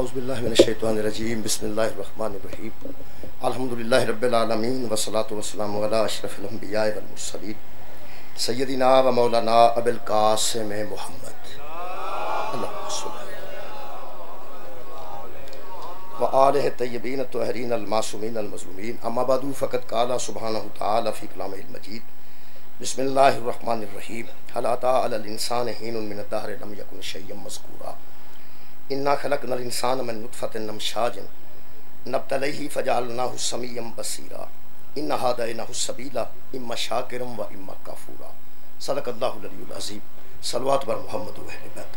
اعوذ باللہ من الشیطان الرجیم بسم اللہ الرحمن الرحیم الحمدللہ رب العالمین والصلاة والسلام علی اشرف الانبیاء والمرسلین سیدنا و مولانا ابی القاسم محمد اللہم صلی و آلہ الطیبین الطاہرین المعصومین المظلومین اما بعد فقد قال سبحانہ تعالی فی کلامہ المجید بسم اللہ الرحمن الرحیم هل اتى على الانسان حین من الدہر لم یکن شیئا مذکورا انا خلقنا الانسان من نطفۃ امشاج نبتلیہ فجعلناہ سمیعا بصیرا ان ہدیناہ السبیل اما شاکرا و اما کفورا صدق اللہ العلی العظیم صلوات بر محمد و اہل بیت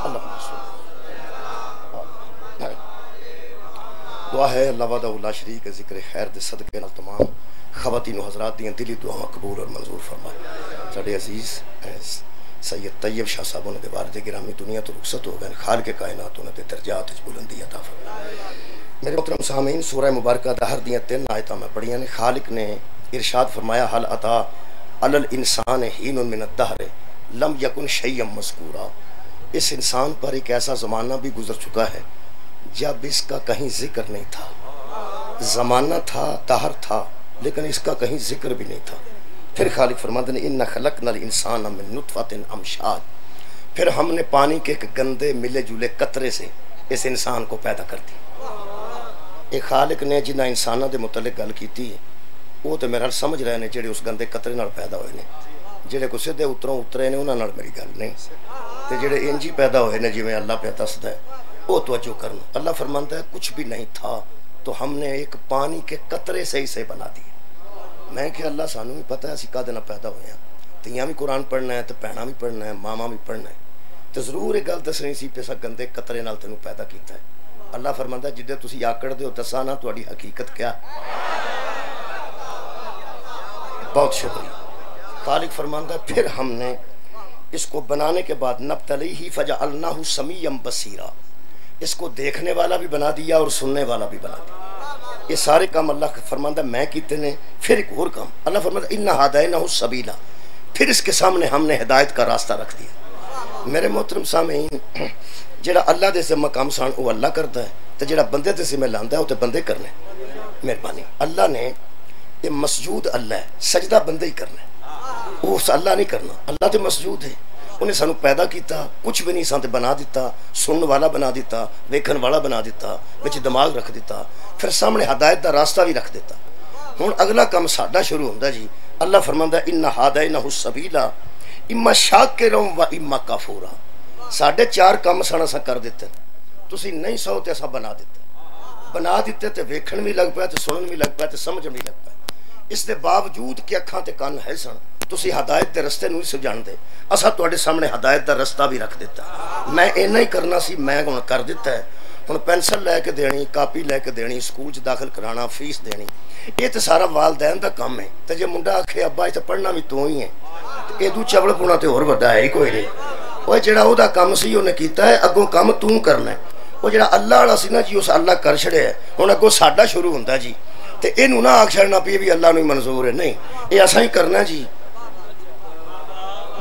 اللہم صلی دعا ہے اللہ وحدہ لا شریک ذکر خیر دے صدقے نال تمام خواتین و حضرات دیاں دلی دعاواں قبول اور منظور فرمائے۔ ساڈے عزیز سید طیب شاہ صاحب نے والد گرامی دنیا تو رخصت ہو گئے، خالق کائنات انہاں دے درجات وچ بلندی عطا فرمائے۔ میرے محترم سامعین، سورہ مبارکہ دہر دیاں 3 آیتاں میں پڑھیاں نے۔ خالق نے ارشاد فرمایا حل عطا علی الانسان حین من الدہر لم یکن شیئا مذکورا، اس انسان پر ایک ایسا زمانہ بھی گزر چکا ہے جب اس کا کہیں ذکر نہیں تھا۔ زمانہ تھا، دہر تھا، لیکن اس کا کہیں ذکر بھی نہیں تھا۔ پھر خالق فرماتے ہیں اِنَّا خَلَقْنَا الْإِنسَانَ مِن نُطْفَةٍ أَمْشَاج، پھر ہم نے پانی کے ایک گندے ملے جلے قطرے سے اس انسان کو پیدا کر دی۔ ایک خالق نے جنہ انسانہ دے متعلق گل کیتی وہ تو میرا سمجھ رہے ہیں جڑے اس گندے قطرے نال پیدا ہوئے نے، جڑے کو سیدھے اتروں اترے نے انہاں نال میری گل نہیں، تے جڑے انجی پیدا ہوئے نے جویں اللہ پہ دسدا ہے وہ توجہ کرنا۔ اللہ فرماندا ہے کچھ بھی نہیں تھا تو ہم نے ایک پانی کے قطرے سے اسے بنا دی۔ میں کہ اللہ سانوں بھی پتہ ہے اسی کا دینا پیدا ہوئے ہیں، تیاں بھی قرآن پڑھنا ہے تو بہناں بھی پڑھنا ہے، ماما بھی پڑھنا ہے، تو ضرور ایک گل دسنی سی پیسا گندے قطرے نال تینوں پیدا کیتا ہے۔ اللہ فرماندا ہے جدے تسی آکڑ دے ہو دساں نا تہاڈی حقیقت کیا؟ بہت شکریہ۔ خالق فرماندا ہے پھر ہم نے اس کو بنانے کے بعد نبتلیہ فجعلناہ سمیعا بصیرا، اس کو دیکھنے والا بھی بنا دیا اور سننے والا بھی بنا دیا۔ یہ سارے کام اللہ فرماندا میں کیتے نے۔ پھر ایک اور کام اللہ فرماندا اِنَّا ہَدَيْنَاهُ السَّبِيلَ، پھر اس کے سامنے ہم نے ہدایت کا راستہ رکھ دیا۔ میرے محترم سامعین، جڑا اللہ دے ذمہ کام سان وہ اللہ کرتا ہے، تو جڑا بندے دے ذمہ لاندا ہے وہ تے بندے کرنے۔ مہربانی، اللہ نے یہ مسجود اللہ ہے، سجدہ بندے ہی کرنا ہے، وہ اللہ نہیں کرنا۔ اللہ تے مسجود ہے، انہیں سانو پیدا کیتا، کچھ بھی نہیں سانتے بنا دیتا، سنن والا بنا دیتا، ویکھن والا بنا دیتا، وچ دماغ رکھ دیتا، پھر سامنے ہدایت دا راستہ بھی رکھ دیتا۔ ہن اگلا کام ساڈا شروع ہوندا جی۔ اللہ فرماندا اِنَّا ہَدَيْنَاهُ السَّبِيلَ اِمَّا شَاكِرًا وَإِمَّا كَفُورًا، ساڈے 4 کام اساں کر دیتے، تسی نہیں سو تے اساں بنا دیتے تے ویکھن بھی لگ پیا تے سنن بھی لگ پیا تے سمجھن بھی لگ پیا۔ اس دے باوجود کہ اکھاں تے کان ہے سن، تسی ہدایت دے رستے نہیں سو جان دے، اساں تواڈے سامنے ہدایت دا رستہ بھی رکھ دیتا۔ میں اینا ہی کرنا سی، میں ہن کر دیتا ہے۔ ہن پینسل لے کے دینی، کاپی لے کے دینی، سکول چ داخل کرانا، فیس دینی، یہ تو سارا والدین دا کام ہے۔ تے جے منڈا آکھے ابا تے پڑھنا بھی تو ہی ہے، تے ادو چبل پونا تے ہور وڈا ہے ہی کوئی نہیں۔ اوے جڑا او دا کام سی اونے کیتا ہے، اگوں کام تو کرنا ہے۔ او جڑا اللہ والا سی نا جی اس اللہ کر چھڑیا ہے، ہن اگوں ساڈا شروع ہوندا جی، تے اینوں نہ آکھ چھڑنا پئی بھی اللہ نوں منظور ہے، نہیں، اے اساں ہی کرنا جی۔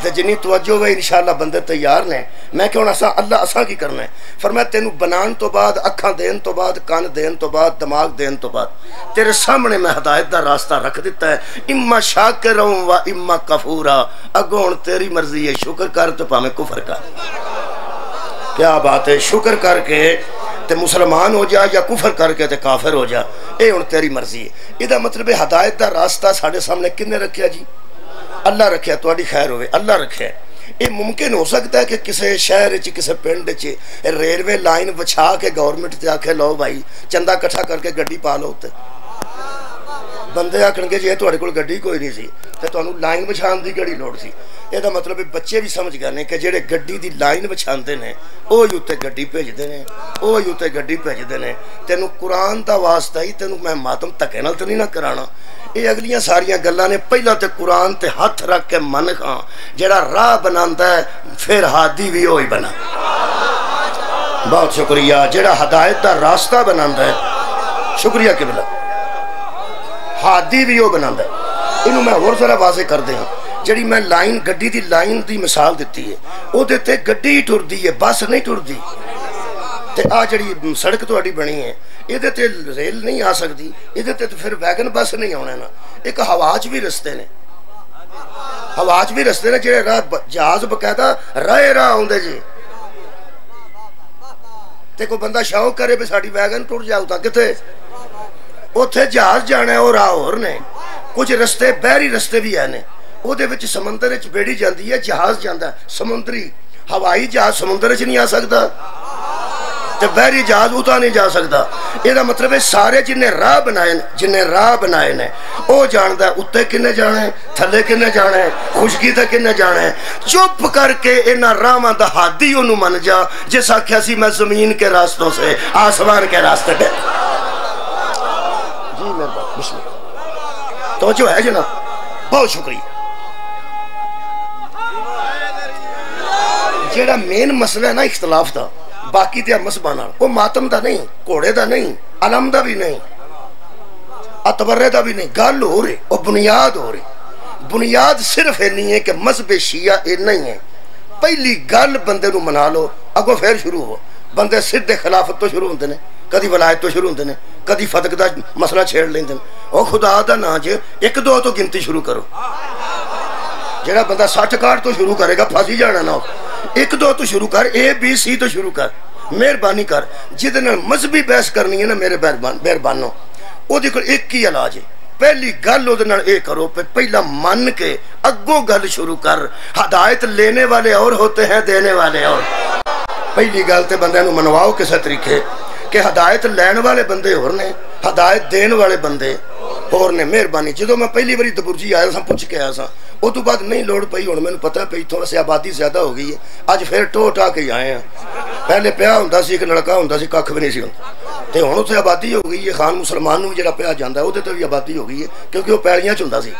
تے جنی توجہ ہوئے انشاءاللہ بندے تیار نے۔ میں کہ ہن اللہ اساں کی کرنا ہے؟ فرمایا تینوں بنان تو بعد، اکھاں دین تو بعد، کان دین تو بعد، دماغ دین تو بعد تیرے سامنے میں ہدایت دا راستہ رکھ دیتا ہے۔ اما شاکرا و اما کفورا، اگوں ہن تیری مرضی ہے، شکر کر تو پاویں کفر کر۔ کیا بات ہے، شکر کر کے تے مسلمان ہو جا یا کفر کر کے تے کافر ہو جا، اے ہن تیری مرضی ہے۔ یہ مطلب ہے ہدایت دا راستہ ساڈے سامنے کنے رکھیا جی؟ اللہ رکھیا، تواڈی خیر ہوئے، اللہ رکھیا۔ یہ ممکن ہو سکتا ہے کہ کسی شہر چ کسی پنڈ چ ریلوے لائن بچھا کے گورنمنٹ تے آکھے لو بھائی چندہ کٹھا کر کے گڈی پا لو، تے بندے آکھن گے جی تواڈے کول گڈی کوئی نہیں سی تے تانوں لائن بچھان دی کیڑی لوڑ سی۔ یہ مطلب بچے بھی سمجھ گئے نے کہ جڑے گڈی دی لائن بچھاندے نے وہ ہی اتنے گڈی بھیجدے نے، وہ ہی اتنے گڈی بھیجدے نے۔ تینوں قرآن دا واسطہ ہی تینوں میں ماتم دھکے نال تے نہیں نہ کرانا۔ یہ اگلیاں ساریاں گلاں نے، پہلا تے قرآن تے ہاتھ رکھ کے من کھاں، جڑا راہ بناندا ہے پھر ہادی بھی وہی بنا۔ بہت شکریہ۔ جڑا ہدایت دا راستہ بناندا ہے، شکریہ قبلہ، ہادی بھی وہ بناندا ہے۔ انہوں میں اور ذرا واضح کر دیں، جڑی میں لائن گڈی دی لائن دی مثال دیتی ہے، او دے تے گڈی ٹردی ہے، بس نہیں ٹردی۔ تے آ جڑی سڑک تہاڈی بنی ہے یہ تے ریل نہیں آ سکتی، یہ تے پھر ویگن بس نہیں آنا نا، ایک ہوا چ بھی رستے نے، ہوا چ بھی رستے نے جڑے راہ جہاز باقاعدہ راہ آوندے جی، تے کوئی بندہ شوق کرے بھی ساڈی ویگن ٹر جاؤ تا کتے اوتھے جہاز جانا ہے اور راہ اور نے، کچھ رستے بحری رستے بھی ہیں نے، او دے وچ سمندر وچ بیڑی جاندی ہے، جہاز جاندا ہے سمندری، ہوائی جہاز سمندر وچ نہیں آ سکدا تے بحری جہاز اتنا نہیں جا سکتا، یہ مطلب ہے سارے جنہیں راہ بنائے نے او جاندا ہے اتنے کنے جانا ہے، تھلے کنے جانا ہے، خشکی تے کنے جانا ہے، چپ کر کے انہاں راہاں دا ہادی انہوں من جا جس آکھیا سی میں زمین کے راستوں سے آسمان کے راستے پہ جی میرے بات بسم اللہ توجہ ہے جناب، بہت شکریہ۔ جیڑا مین مسئلہ ہے نا اختلاف دا باقی تے مذہباں نال وہ ماتم دا نہیں، گھوڑے دا نہیں، علم دا بھی نہیں، اتبرے دا بھی نہیں، گل ہو رہی وہ بنیاد ہو رہی، بنیاد صرف نہیں ہے کہ مذہب شیعہ یہ نہیں ہے، پہلی گل بندے نو منا لو اگو پھر شروع ہو، بندے سدھ خلافت تو شروع ہوندے نے، کدی ولایت تو شروع ہوندے نے، کدی فتق دا مسئلہ چھیڑ لیندے نے، او خدا دا نا جے ایک دو تو گنتی شروع کرو، جڑا بندہ 60 کاٹ تو شروع کرے گا پھاسی جانا نہ ہو، ایک دو تو شروع کر، اے بی سی تو شروع کر، مہربانی کر، جدن مذہبی بحث کرنی ہے نا میرے مہربانوں او دیکھو ایک ہی علاج ہے، پہلی گل او دے نال اے کرو پہلا من کے اگوں گل شروع کر، ہدایت لینے والے اور ہوتے ہیں دینے والے اور، پہلی گل تے بندے نو منواؤ کسے طریقے کہ ہدایت لین والے بندے اور نے، ہدایت دین والے بندے اور نے، مہربانی جدو میں پہلی باری دبرجی آیا سا پوچھ کے آیا سا وہ تو بعد نہیں لوڑ پئی، ہن مینوں پتہ پئی تھوڑا سے آبادی زیادہ ہو گئی ہے، اج پھر ٹا کے آئے ہیں، پہلے پیا ہوندا سی ایک لڑکا ہوندا سی ککھ بھی نہیں سی ہوندا تے ہن اوتھے آبادی ہو گئی ہے، خان مسلمان نوں جڑا پیا جاندا اودے تے بھی آبادی ہو گئی ہے کیونکہ وہ پیڑیاں چ ہوندا سی،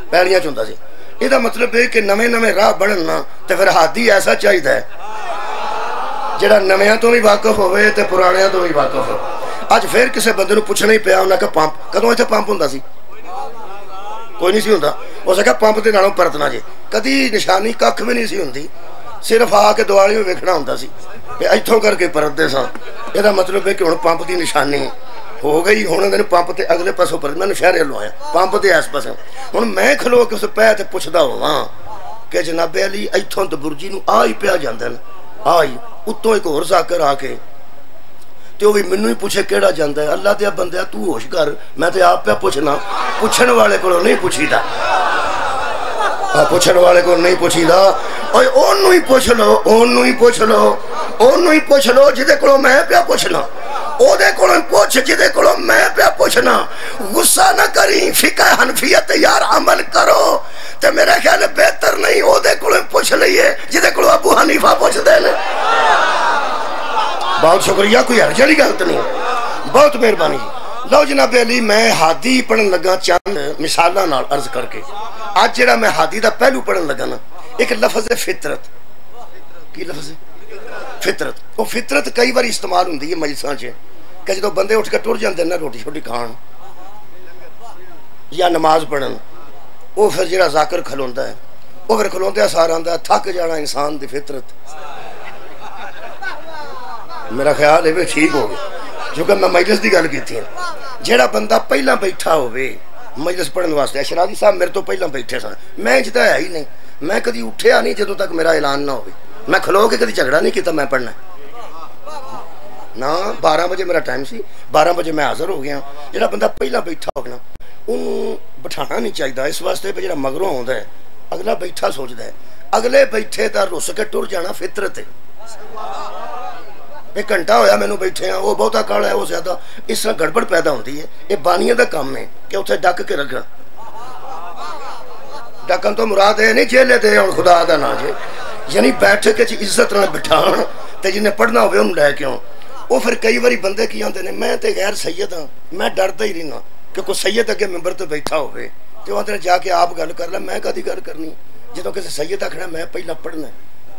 پیڑیاں چ ہوندا سی، یہ مطلب ہے کہ نویں راہ بڑھن نا تے پھر ہادی ایسا چاہیدا ہے جڑا نویاں تو بھی واقف ہوئے تے پرانیاں تو بھی واقف ہو۔ اج پھر کسے بندے نوں پوچھنا ہی پیا انہاں کہ پمپ کدوں ایتھے پمپ ہوندا سی، کوئی نہیں سی ہوندا، اس کہا پمپ دے نالوں پرتنا جے، کدی نشانی ککھ بھی نہیں سی ہوندی، صرف آ کے دوالی میں ویکھنا ہوندا سی کہ ایتھوں کر کے پرتدے ساں، یہ مطلب ہے کہ ہن پمپ دی نشانی ہو گئی، ہن انہاں نے پمپ تے اگلے پاسوں پر میں شہر لو آیا پمپ تے اس پاسوں، ہن میں کھلو کے اس پہ تے پوچھدا ہواں کہ جناب علی ایتھوں دبرجی نوں آ ہی پیا جاندا نا، آ ہی اتوں ایک اور ذاکر آ کے تے وہ بھی منوں ہی پوچھے کیڑا جاندا ہے، اللہ دیا بندیا تو ہوش کر، میں تے آپ پہ پوچھنا، پوچھن والے کو نہیں پوچھیدا، پوچھن والے کو نہیں پوچھیدا، اوے اونوں ہی پوچھ لو، اونوں ہی پوچھ لو، اونوں ہی پوچھ لو جدے کولوں میں پیا پوچھنا، او دے کولوں پوچھ جدے کولوں میں پیا پوچھنا، غصہ نہ کری، فقہ حنفیت یار عمل کرو تے میرا خیال ہے بہتر نہیں او دے کولوں پوچھ لئیے جدے کولوں ابو حنیفہ پوچھ دے نے۔ بہت شکریہ، کوئی حرج والی گل نہیں، بہت مہربانی جی۔ لو جناب علی میں ہادی پڑھن لگا چند مثالاں نال عرض کر کے، اج جڑا میں ہادی دا پہلو پڑھن لگا نا ایک لفظ ہے فطرت، کی لفظ ہے فطرت، وہ فطرت کئی بار استعمال ہوندی ہے مجلساں چ کہ جدوں بندے اٹھ کے ٹر جاندے نا روٹی چھوٹی کھان یا نماز پڑھن، وہ پھر جڑا ذاکر کھلوندا ہے وہ پھر کھلوندیا سارا آندا تھک جانا انسان دی فطرت، میرا خیال ہے ٹھیک ہو گیا کیونکہ میں مجلس دی گل کیتی ہے، جیڑا بندہ پہلا بیٹھا ہوئے مجلس پڑھن واسطے، شرازی صاحب میرے تو پہلا بیٹھے سن، میں جتا ہے ہی نہیں، میں کدی اٹھیا نہیں جدوں تک میرا اعلان نہ ہوئے، میں کھلو کے کدی جھگڑا نہیں کیتا میں پڑھنا نا، 12 بجے میرا ٹائم سی، 12 بجے میں حاضر ہو گیا، جیڑا بندہ پہلا بیٹھا ہوگا انہوں بٹھانا نہیں چاہیے، اس واسطے پہ جیڑا مگروں ہوندا ہے اگلا بیٹھا سوچدا ہے، اگلے بیٹھے دا رس کے ٹر جانا فطرت ہے، ایک گھنٹہ ہویا مینوں بیٹھے ہیں وہ بہتا کالا ہے وہ زیادہ، اس طرح گڑبڑ پیدا ہوتی ہے، یہ بانیاں دا کام ہے کہ اتنے ڈک کے رکھنا، ڈکن تو مراد ہے نہیں جیلے دے اور خدا دا نا جے، یعنی بیٹھ کے عزت نہ بٹھان تے جنہیں پڑھنا ہوئے انہوں لے کیوں، وہ پھر کئی باری بندے کی آندے نے میں تے غیر سید ہاں، میں ڈردا ہی رہنا کہ کوئی سید اگے ممبر تے بیٹھا ہوئے تے آندے نے جا کے آپ گل کر لیں، میں کدی گل کرنی، جدوں کسی سید آکھنا میں پہلا پڑھنا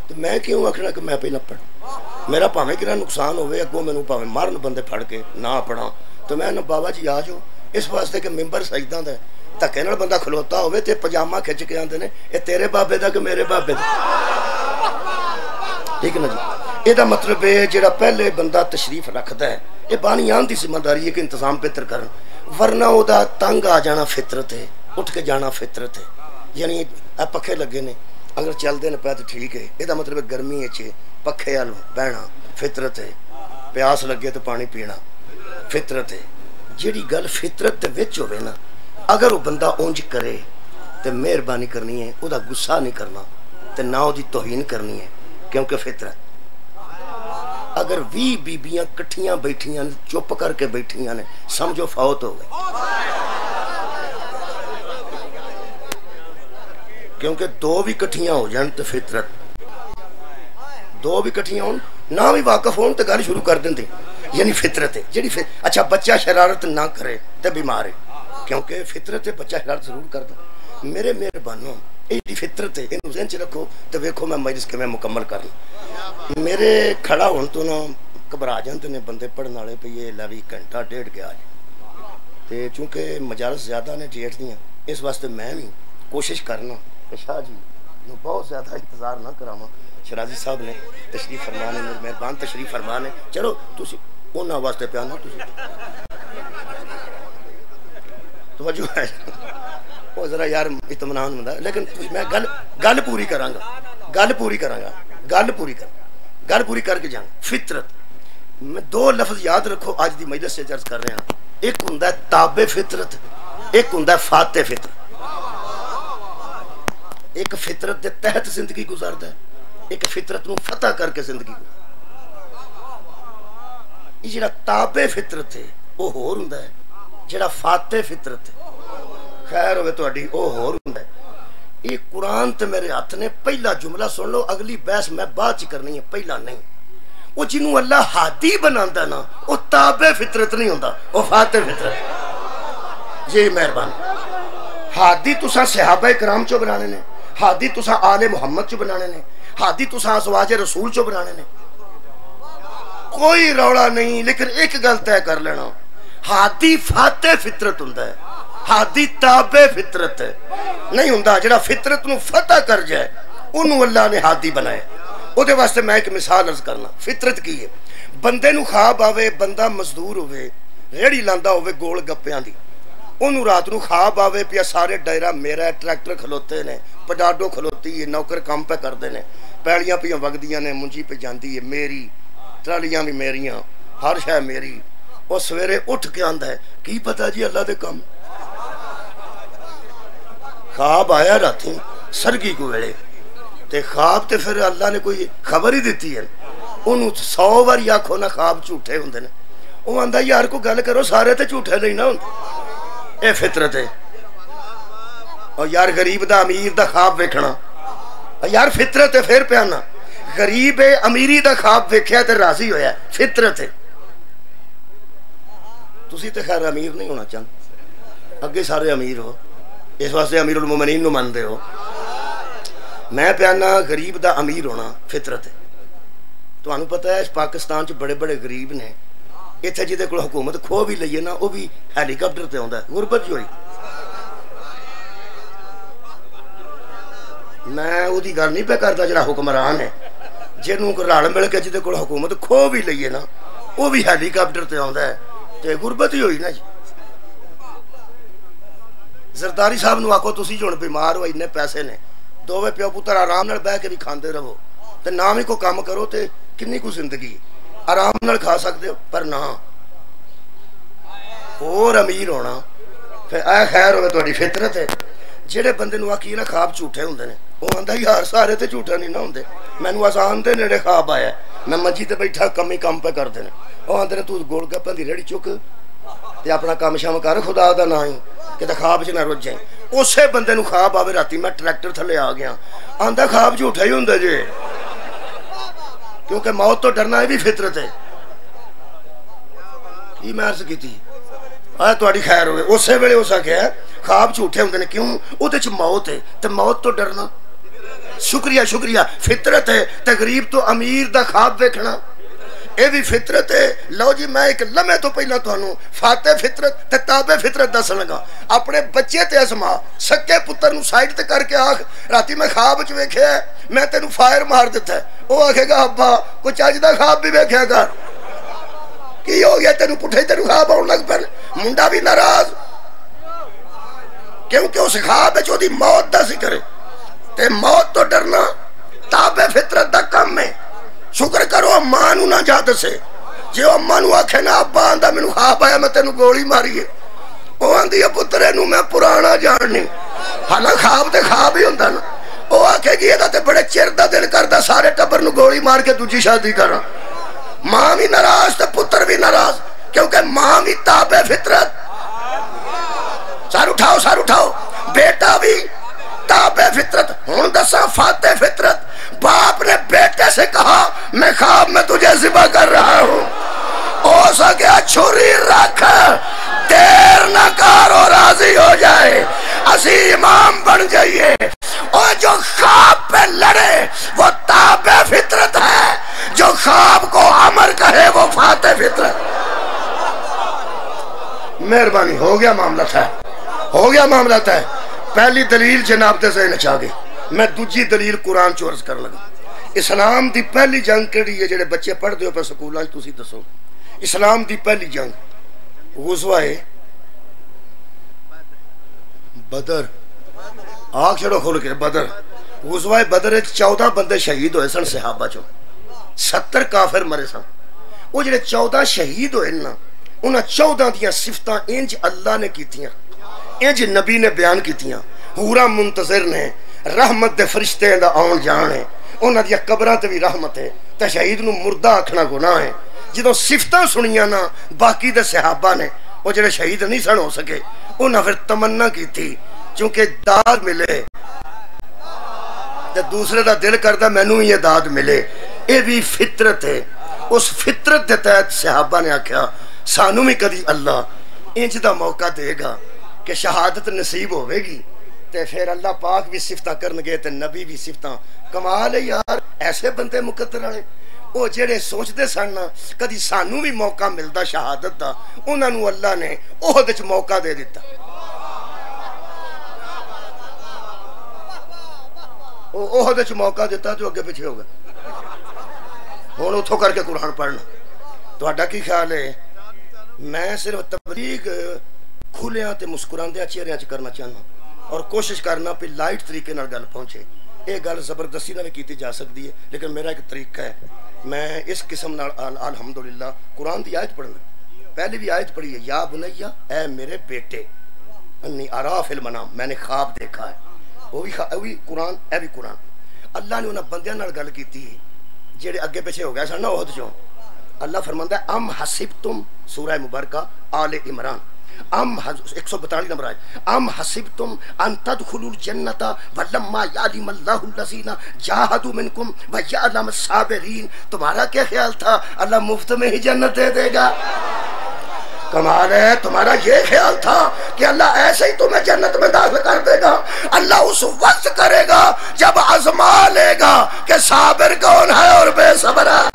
تو میں کیوں آکھنا کہ میں پہلا پڑھنا، میرا پاویں کتنا نقصان ہوئے اگوں مینوں پاویں مارن بندے پھڑ کے نہ پڑھا تو میں بابا جی آ جاؤ، اس واسطے کہ ممبر سجداں دا دھکے نال بندہ کھلوتا ہوئے تے پجامہ کھچ کے آندے نے اے تیرے بابے دا کہ میرے بابے دا، ٹھیک ہے نا جی، یہ مطلب ہے جڑا پہلے بندہ تشریف رکھتا ہے یہ بانیان دی ذمہ داری ہے کہ انتظام بہتر کرن، ورنہ او دا تنگ آ جانا فطرت ہے، اٹھ کے جانا فطرت ہے. یعنی اے پکھے لگے نے اگر چلتے ہیں پہ تو ٹھیک ہے، یہ مطلب ہے گرمی پکھے وال بہنا فطرت ہے، پیاس لگے تو پانی پینا فطرت ہے. جیڑی گل فطرت دے وچ ہوے نا اگر وہ بندہ اونج کرے تو مہربانی کرنی ہے، او دا غصہ نہیں کرنا تے نہ او دی توہین کرنی ہے، کیونکہ فطرت. اگر 20 بیبیاں کٹھیاں بیٹھیاں چپ کر کے بیٹھیاں نے سمجھو فوت ہو گئے، کیونکہ 2 بھی کٹھیاں ہو جان تو فطرت، 2 بھی کٹھیاں ہون نہ بھی واقف ہون تو گل شروع کر دیں، یعنی فطرت ہے جیڑی اچھا بچہ شرارت نہ کرے تو بیمار ہے، کیونکہ فطرت ہے بچہ شرارت ضرور کرتا. میرے مہربانوں یہ فطرت ہے، انہوں ذہن چ رکھو تو ویکھو میں مجلس کے میں مکمل کرنا. میرے کھڑا ہون تو نا گھبرا جاندے نے بندے پڑھن والے پہ یہ لوی گھنٹہ ڈیڑھ گیا تے چونکہ مجالس زیادہ نے ڈیٹ دیاں اس واسطے میں بھی کوشش کرنا کہ شاہ جی نو بہت زیادہ انتظار نہ کراواں. شرازی صاحب نے تشریف فرمانے مہربان تشریف فرمانے، چلو تسی انہاں واسطے پیانا تسی توجہ ہے وہ ذرا یار اطمینان ہوندا، لیکن میں گل پوری کراں گا، گل پوری کر کے جاؤں. فطرت میں 2 لفظ یاد رکھو اج دی مجلس سے عرض کر رہے ہیں، ایک ہوندا ہے تابع فطرت، ایک ہوندا ہے فاتح فطرت. ایک فطرت دے تحت زندگی گزاردا ہے، ایک فطرت نو فتح کر کے زندگی گزاردا. یہ جڑا تابع فطرت ہے وہ ہور ہوندا ہے، جڑا فاتح فطرت ہے خیر ہوئے تو اڈی او ہور ہوندا ہے. یہ قرآن تے میرے ہاتھ نے پہلا جملہ سن لو، اگلی بحث میں بعد چ کرنی ہے، پہلا نہیں. وہ جنوں اللہ ہادی بناندا نا وہ تابع فطرت نہیں ہوندا، وہ فاتح فطرت. یہ مہربان ہادی تساں صحابہ کرام چو بنانے نے، ہادی تساں آل محمد چو بنانے نے، ہادی تساں ازواج رسول چو بنانے نے، کوئی روڑا نہیں. لیکن ایک گل طے کر لینا، ہادی فاتح فطرت ہوندا ہے، ہادی تابع فطرت نہیں ہوندا. جڑا فطرت نو فتح کر جائے انہوں اللہ نے ہادی بنائے. او دے واسطے میں ایک مثال عرض کرنا. فطرت کی ہے، بندے نو خواب آوے، بندہ مزدور ہوئے، ریڑی لاندا ہوئے گول گپیاں دی، انہوں رات نو خواب آوے پیا سارے ڈائرہ میرا ہے، ٹریکٹر کھلوتے نے، پڈاڈو کھلوتی ہے، نوکر کام پہ کردے نے، پیڑیاں پیاں وگدیاں نے، منجی پہ جاندی ہے میری، ٹرالیاں بھی میریاں، ہر شے میری. وہ سویرے اٹھ کے آندا ہے کی پتہ جی اللہ دے کام. خواب آیا راتی سرگی کو ویلے تے خواب تے پھر اللہ نے کوئی خبر ہی دیتی ہے. انہوں 100 بار آکھو نا خواب جھوٹے ہوندے نے، وہ آندا یار کو گل کرو سارے تے جھوٹے نہیں نہ ہوندے. اے فطرت ہے. اور یار غریب دا امیر دا خواب ویکھنا یار فطرت ہے. پھر پیانا غریب امیری دا خواب ویکھیا تے راضی ہویا، فطرت ہے. تسی تے خیر امیر نہیں ہونا چاہتے، اگے سارے امیر ہو، اس واسطے امیر المومنین نو مانتے ہو. میں پیانا غریب دا امیر ہونا فطرت ہے. تو انہوں پتہ ہے پاکستان چ بڑے بڑے غریب نے، اتنے جہدے کو حکومت کھو بھی لئیے نا وہ بھی ہیلی کاپٹر تے آندا ہے. غربت جو ہوئی میں وہ دی گل نہیں پہ کرتا، جڑا حکمران ہے جنوں کو رل مل کے جہدے کو حکومت کھو بھی لئیے نا وہ بھی ہیلی کاپٹر تے آندا ہے، تے غربت ہی ہوئی نا جی. زرداری صاحب نو آکھو تسی جو بیمار ہو اتنے پیسے نے، 2 پیو پتر آرام نال بہ کے بھی کھاندے رہو تے نہ ہی کو کام کرو تے کنی کو زندگی آرام نال کھا سکتے ہو. پر نہ اور امیر ہونا پھر اے خیر ہوئے تہاڈی فطرت ہے. جہے بندے نو آکھی نا خواب جھوٹے ہوندے نے، وہ آندا یار سارے تے جھوٹے نہیں نہ ہوندے. مینوں آسان دے نیڑے خواب آیا، میں منجی تے بیٹھا کمی کام پہ کردے نے، وہ آندے نے تو گول گپاں دی ریڑھی چک تے اپنا کام شام کر، خدا دا نام ہی کہ خواب چ نہ رج جائیں. اسے بندے نو خواب آوے راتی میں ٹریکٹر تھلے آ گیا، آندا خواب جھوٹا ہی ہوندا جی، کیونکہ موت تو ڈرنا بھی فطرت ہے. کی میں عرض کیتی آیا تہاڈی خیر ہوئے. اسی ویلے اس آکھیا خواب جھوٹے ہوندے نے، کیوں؟ اودے چ موت ہے تے موت تو ڈرنا. شکریہ شکریہ، فطرت ہے. تے غریب تو امیر دا خواب ویکھنا یہ بھی فطرت ہے. لو جی میں ایک لمحے تو پہلا تھانوں فاتح فطرت تے تابع فطرت دس لگا. اپنے بچے تے ازما سکے پتر نو سائڈ تے کر کے آکھ راتی میں خواب وچ ویکھیا میں تینوں فائر مار دیتا ہے. وہ آکھے گا ابا کوئی چج دا خواب بھی ویکھیا کر. کی ہو گیا تینوں پٹھے تینوں خواب آن لگ پے. منڈا بھی ناراض کیونکہ اس خواب وچ اودی موت دا ذکر ہے تے موت تو ڈرنا تابع فطرت دا کم ہے. شکر کرو اماں نو نہ جا دسے. جے اماں نو آکھے نا ابا آندا مینوں خواب آیا میں تینوں گولی ماری ہے وہ آندی ہے پترے نو میں پرانا جاننی. حالانکہ خواب تے خواب ہی ہوندا نا. وہ آکھے گی یہ تے بڑے چر دا دل کردا سارے ٹبر نو گولی مار کے دوجی شادی کراں. ماں بھی ناراض تے پتر بھی ناراض کیونکہ ماں بھی تابع فطرت. سر اٹھاؤ بیٹا بھی تابع فطرت. ہوں دساں فاتح فطرت. باپ نے بیٹے سے کہا میں خواب میں تجھے ذبح کر رہا ہوں. ہو سکے چھری رکھ دیر نہ کر اور راضی ہو جائے اسی امام بن جائیے. اور جو خواب پہ لڑے وہ تابع فطرت ہے. جو خواب کو امر کہے وہ فاتح فطرت. مہربانی ہو گیا معاملہ ہے. پہلی دلیل جناب دے ذہن چ آ گئی. میں دوجی دلیل قرآن چ عرض کر لگا. اسلام دی پہلی جنگ کیڑی ہے جڑے بچے پڑھ دے ہو پہ سکولاں تسی دسو. اسلام دی پہلی جنگ غزوہ بدر. آگ چھڑو کھول کے بدر. غزوہ بدر 14 بندے شہید ہوئے سن صحابہ چوں. 70 کافر مرے سن. وہ جڑے 14 شہید ہوئے نا انہاں 14 دیاں صفتاں انج اللہ نے کیتیاں انج نبی نے بیان کیتیاں. حوراں منتظر نے رحمت دے فرشتے دا آن جان ہے. انہاں دی قبراں تے بھی رحمت ہے تے شہید نو مردہ آکھنا گناہ ہے. جدوں صفتاں سنیاں نا باقی دے صحابہ نے وہ جڑے شہید نہیں سن ہو سکے انہاں پھر تمنا کی تھی چونکہ داد ملے تے دوسرے دا دل کردہ مینوں یہ داد ملے. اے بھی فطرت ہے. اس فطرت دے تحت صحابہ نے آکھیا سانوں بھی کدی اللہ انج دا موقع دے گا کہ شہادت نصیب ہوے گی تے پھر اللہ پاک بھی صفتاں کرن گے تے نبی بھی صفتاں. کمال ہے یار ایسے بندے مقدر والے. وہ جڑے سوچتے سن کدی سانوں بھی موقع ملدا شہادت دا انہاں نو اللہ نے احد وچ موقع دے دیتا. وہ احد وچ موقع دیتا جو اگے پیچھے ہوگا. ہن اتھوں کر کے قرآن پڑھنا. تہاڈا کی خیال ہے؟ میں صرف تبلیغ کھلیاں تے مسکراندیاں چہریاں چ کرنا چاہنا اور کوشش کرنا پہ لائٹ طریقے نال گل پہنچے. یہ گل زبردستی نہ بھی کیتی جا سکتی ہے لیکن میرا ایک طریقہ ہے. میں اس قسم نال الحمدللہ قرآن دی آیت پڑھنا. پہلی بھی آیت پڑھی ہے یا بنیا اے میرے بیٹے انی ارا فی المنام میں نے خواب دیکھا ہے. وہ بھی قرآن اے بھی قرآن. اللہ نے انہاں بندیاں نال گل کیتی جڑے اگے پیچھے ہو گئے سن نا عہد چوں. اللہ فرماندا ہے ام حسبتم سورہ مبارکہ آل عمران 142 نمبر آئے ام حسبتم ان تدخلوا الجنت ولما یعلم اللہ الذین جاہدوا منکم ویعلم الصابرین. تمہارا کیا خیال تھا اللہ مفت میں ہی جنت دے دے گا؟ کمال ہے. تمہارا یہ خیال تھا کہ اللہ ایسے ہی تمہیں جنت میں داخل کر دے گا؟ اللہ اس وقت کرے گا جب آزما لے گا کہ صابر کون ہے اور بے صبر ہے.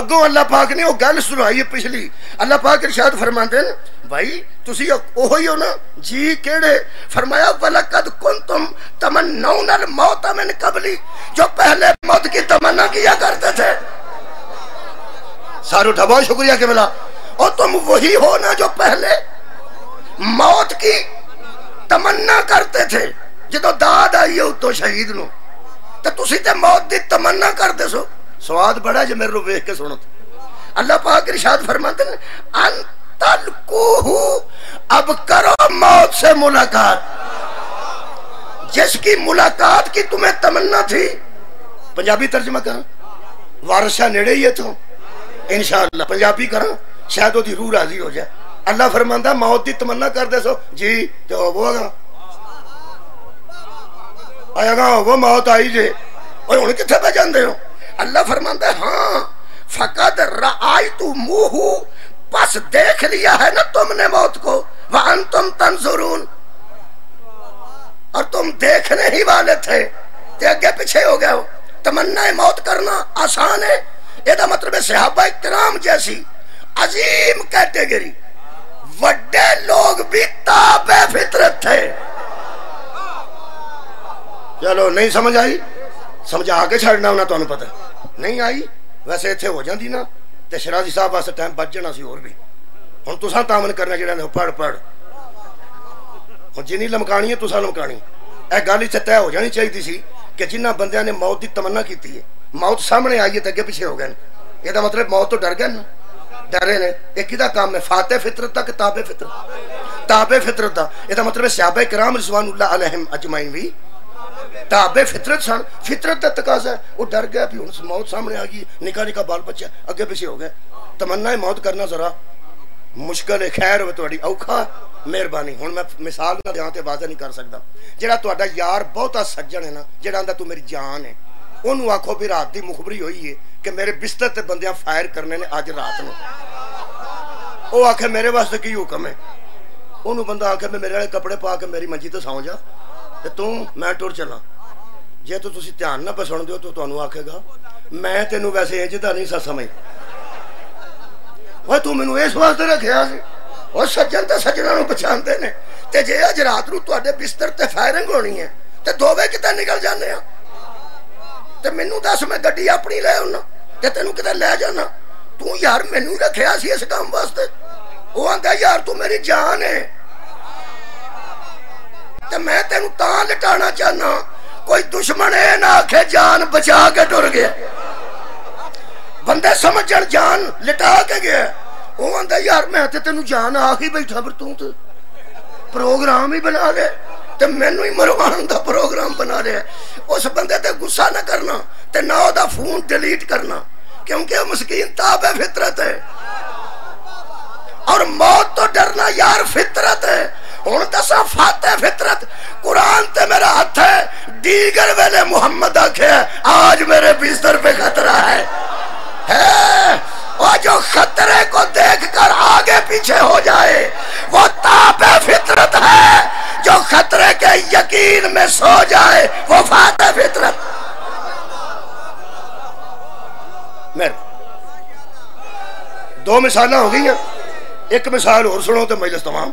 اگوں اللہ پاک نے وہ گل سنائی ہے پچھلی. اللہ پاک ارشاد فرماندے ہیں بھائی تسی اوہی ہو نا جی کیڑے؟ فرمایا وَلَقَدْ كُنْتُمْ تَمَنَّوْنَ الْمَوْتَ مِنْ قَبْلِ جو پہلے موت کی تمنا کیا کرتے تھے. سارو اٹھا بہت شکریہ کہ ملا. اور تم وہی ہو نا جو پہلے موت کی تمنا کرتے تھے. جدو داد آئی ہے تو شہید نو تو تسی تے موت دی تمنا کرتے سو. سواد بڑا جو میرے رو ویکھ کے سنو. اللہ پاک ارشاد فرماتے ہیں ان تلقوہ اب کرو موت سے ملاقات. جس کی ملاقات کی تمہیں تمنا تھی پنجابی ترجمہ کریں وارشہ نیڑے ہی ہے تو انشاءاللہ پنجابی کریں شاید وہ دی روح راضی ہو جائے. اللہ فرماندہ موت دی تمنا کر دے سو جی تو وہ گا آیا گا وہ موت آئی جے اور انہیں کتھے پہ جاندے ہو. اللہ فرماندہ ہے ہاں فقد رأیتموہ پس دیکھ لیا ہے نا تم نے موت کو وانتم تنظرون اور تم دیکھنے ہی والے تھے تے اگے پیچھے ہو گئے ہو. تمنا موت کرنا آسان ہے؟ یہ مطلب ہے صحابہ کرام جیسی عظیم کیٹیگری وڈے لوگ بھی تابع فطرت تھے. چلو نہیں سمجھ آئی؟ سمجھا آگے چھڑنا ہونا تو پتہ نہیں آئی. ویسے اتنے ہو جاندی نا تے شرازی صاحب واسطے ٹائم بچ جانا سی. اور بھی ہوں تساں تامن کرنا جہاں پڑھ پڑھ ہوں جنی لمکانی ہے تساں لمکانی. اے گل اتنے طے ہو جانی چاہیے سی کہ جنہ بندیاں نے موت کی تمنا کی ہے موت سامنے آئی ہے تو اگے پیچھے ہو گئے. یہ مطلب موت تو ڈر گئے نا. ڈرے نے ایک کدا کام ہے فاتح فطرت دا کہ تابع فطرت؟ تابع فطرت دا. یہ مطلب صحابہ کرام رضوان اللہ علیہم اجمعین بھی تابع فطرت سن. فطرت دا تقاضا ہے. وہ ڈر گیا بھی ہن موت سامنے آ گئی نکا نکا بال بچہ اگے پیچھے ہو گئے. تمنا موت کرنا ذرا مشکل ہے. خیر ہوئے تہاڈی اوکھا مہربانی. ہن میں مثال نہ دیاں تے واضح نہیں کر سکدا. جڑا تہاڈا یار بہتا سجن ہے نا جڑا آندا تو میری جان ہے انہوں آکھو بھی رات دی مخبری ہوئی ہے کہ میرے بستر تے بندیاں فائر کرنے نے آج رات میں. وہ آکھے میرے واسطے کی حکم ہے؟ انہوں بندہ آکھے میں میرے والے کپڑے پا کے میری منجی تے سو جا تے میں ٹر چلا. جے تو تسی دھیان نہ پہ سن دیو تو تانوں آکھے گا میں تینوں ویسے انج دا نہیں سا سمجھ. وہ تو مینوں اس واسطے رکھیا سی. وہ سجن تے سجنا نوں پہچاندے نے تے جے اج رات نوں تواڈے بستر تے فائرنگ ہونی ہے تے دوویں کتے نکل جاندے ہاں. تے مینوں دس میں گڈی اپنی لے آنا تے تینوں کتے لے جانا. تو یار مینوں رکھیا سی اس کام واسطے. وہ آندا یار تو میری جان ہے تے میں تینوں تاں لٹانا چاہنا کوئی دشمن اے نہ آکھے جان بچا کے ٹر گیا. بندے سمجھن جان لٹا کے گیا. وہ آندا یار میں تے تینوں جان آ ہی بیٹھا پر تو پروگرام ہی بنا لے تے مینوں ہی مروان دا پروگرام بنا لیا. اس بندے تے غصہ نہ کرنا تے نہ او دا فون ڈیلیٹ کرنا کیونکہ وہ مسکین تابع فطرت ہے. اور موت تو ڈرنا یار فطرت ہے. ہن دسا فاتح فطرت قرآن تے میرا ہاتھ ہے. دیگر ویلے محمد آکھے آج میرے بستر پہ خطرہ ہے. اور جو خطرے کو دیکھ کر آگے پیچھے ہو جائے وہ تابع فطرت ہے. جو خطرے کے یقین میں سو جائے وہ فاتح فطرت. دو مثالیں ہو گئی ہیں. ایک مثال اور سنو تو مجلس تمام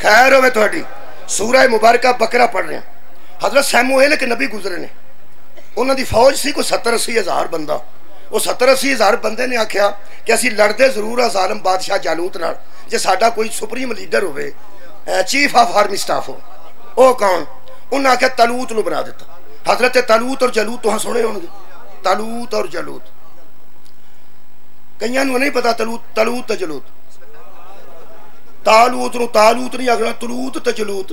خیر ہوئے تہاڈی. سورہ مبارکہ بقرہ پڑھ رہے ہیں. حضرت سیموئیل ایک نبی گزرے نے. انہوں دی فوج سی کوئی 70-80 ہزار بندہ. وہ 70-80 ہزار بندے نے آکھیا کہ اسی لڑدے ضرور ہاں ظالم بادشاہ جالوت نال جے ساڈا کوئی سپریم لیڈر ہوئے چیف آف آرمی سٹاف ہو. او کون؟ انہاں آکھیا طالوت نو بنا دیتا. حضرت طالوت اور جالوت تو ہاں سنے ہوں گے. طالوت اور جالوت کئیاں نوں نہیں پتا. طالوت تے جالوت. طالوت نو طالوت نہیں آکھنا طلوت تے جالوت.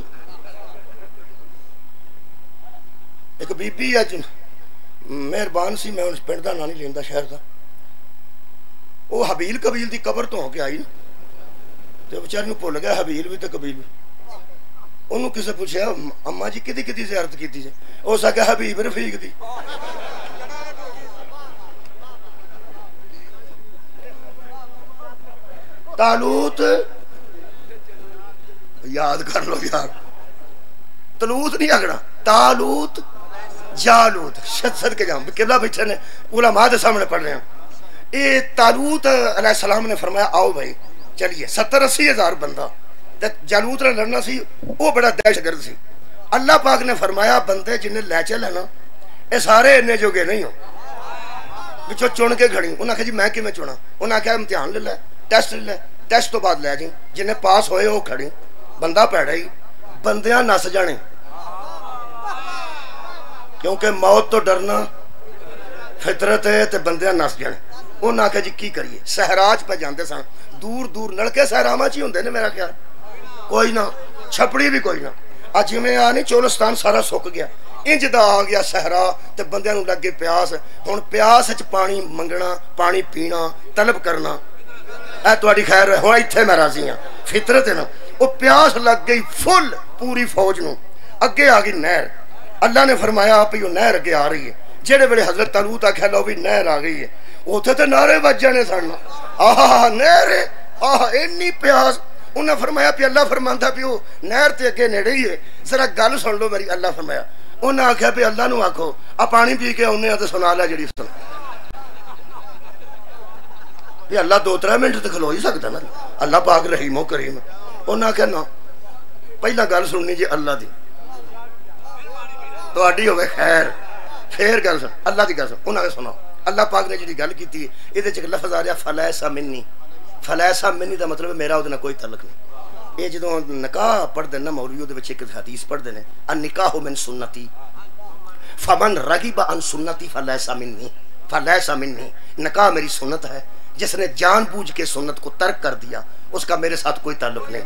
ایک بی بی ہے مہربان سی میں اس پنڈ دا نام نہیں لیندا شہر دا. وہ حبیل قبیل دی قبر تو ہو کے آئی نا تے بیچاری نوں بھول گیا حبیل بھی تے قبیل بھی. انہوں کسے پوچھیا اماں جی کدی کدی زیارت کیتی جے؟ او سکے حبیب رفیق دی. طالوت یاد کر لو یار. طلوت نہیں آگنا طالوت جالوت. شد کے جام قبلہ بیٹھے نے علماء دے سامنے پڑھ رہے ہیں. یہ طالوت علیہ السلام نے فرمایا آؤ بھائی چلیے. 70-80 ہزار بندہ جالوت نے لڑنا سی. وہ بڑا دہشت گرد سی. اللہ پاک نے فرمایا بندے جنہیں لے چلے نا یہ سارے انہیں جو گے نہیں ہو بچوں چن کے کھڑی. انہوں نے کہا جی میں کیوں چنا؟ انہوں نے کہا امتحان لے لے ٹیسٹ لے لے ٹیسٹ تو بعد لے جی جنہیں پاس ہوئے وہ کھڑی. بندہ پیڑا ہی بندیاں نس جانے کیونکہ موت تو ڈرنا فطرت ہے تے بندیاں نس جانے. انہوں نے کہا جی کی کریے؟ صحراج پہ جاندے سن دور دور نلکے صحراواں چ ہی ہوندے نے میرا خیال کوئی نہ چھپڑی بھی کوئی نہ. اج میں آ نہیں چولستان سارا سک گیا انج دا آ گیا صحرا تے بندیاں نوں لگے پیاس. ہن پیاس وچ پانی منگنا پانی پینا طلب کرنا اے تہاڈی خیر ہے. ہن ایتھے میں راضی ہاں فطرت ہے نا. وہ پیاس لگ گئی فل پوری فوج نوں. اگے آ گئی نہر. اللہ نے فرمایا آپ ہی نہر اگے آ رہی ہے. جہے ویلے حضرت طالوت آکھیا لو بھی نہر آ گئی ہے اوتھے تے نعرے بج جانے سن. آہا نہر آہا اینی پیاس. انہیں فرمایا پی اللہ فرماندا پیو نہر تے اگے نیڑے ہی ہے ذرا گل سن لو میری. اللہ فرمایا انہیں آخیا بھی اللہ نو آکھو آ پانی پی کے آنے تو سنا لیا جڑی سن یہ اللہ 2-3 منٹ تو کھلو ہی سکتا نا اللہ پاک رحیم و کریم انہیں آخیا نا پہلا گل سننی جی اللہ دی تو آڈی ہوئے خیر پھر گل سن اللہ دی گل سن انہیں سنا اللہ پاک نے جی گل کی یہ لفظ آ رہا فلیسا منی فلیسا منی دا مطلب میرا وہ کوئی تعلق نہیں یہ جدو نکاح پڑھتے نا مولوی وہ ایک حدیث پڑھتے ہیں النکاح من سنتی فمن رغب عن سنتی فلیسا منی فلیسا منی نکاح میری سنت ہے جس نے جان بوجھ کے سنت کو ترک کر دیا اس کا میرے ساتھ کوئی تعلق نہیں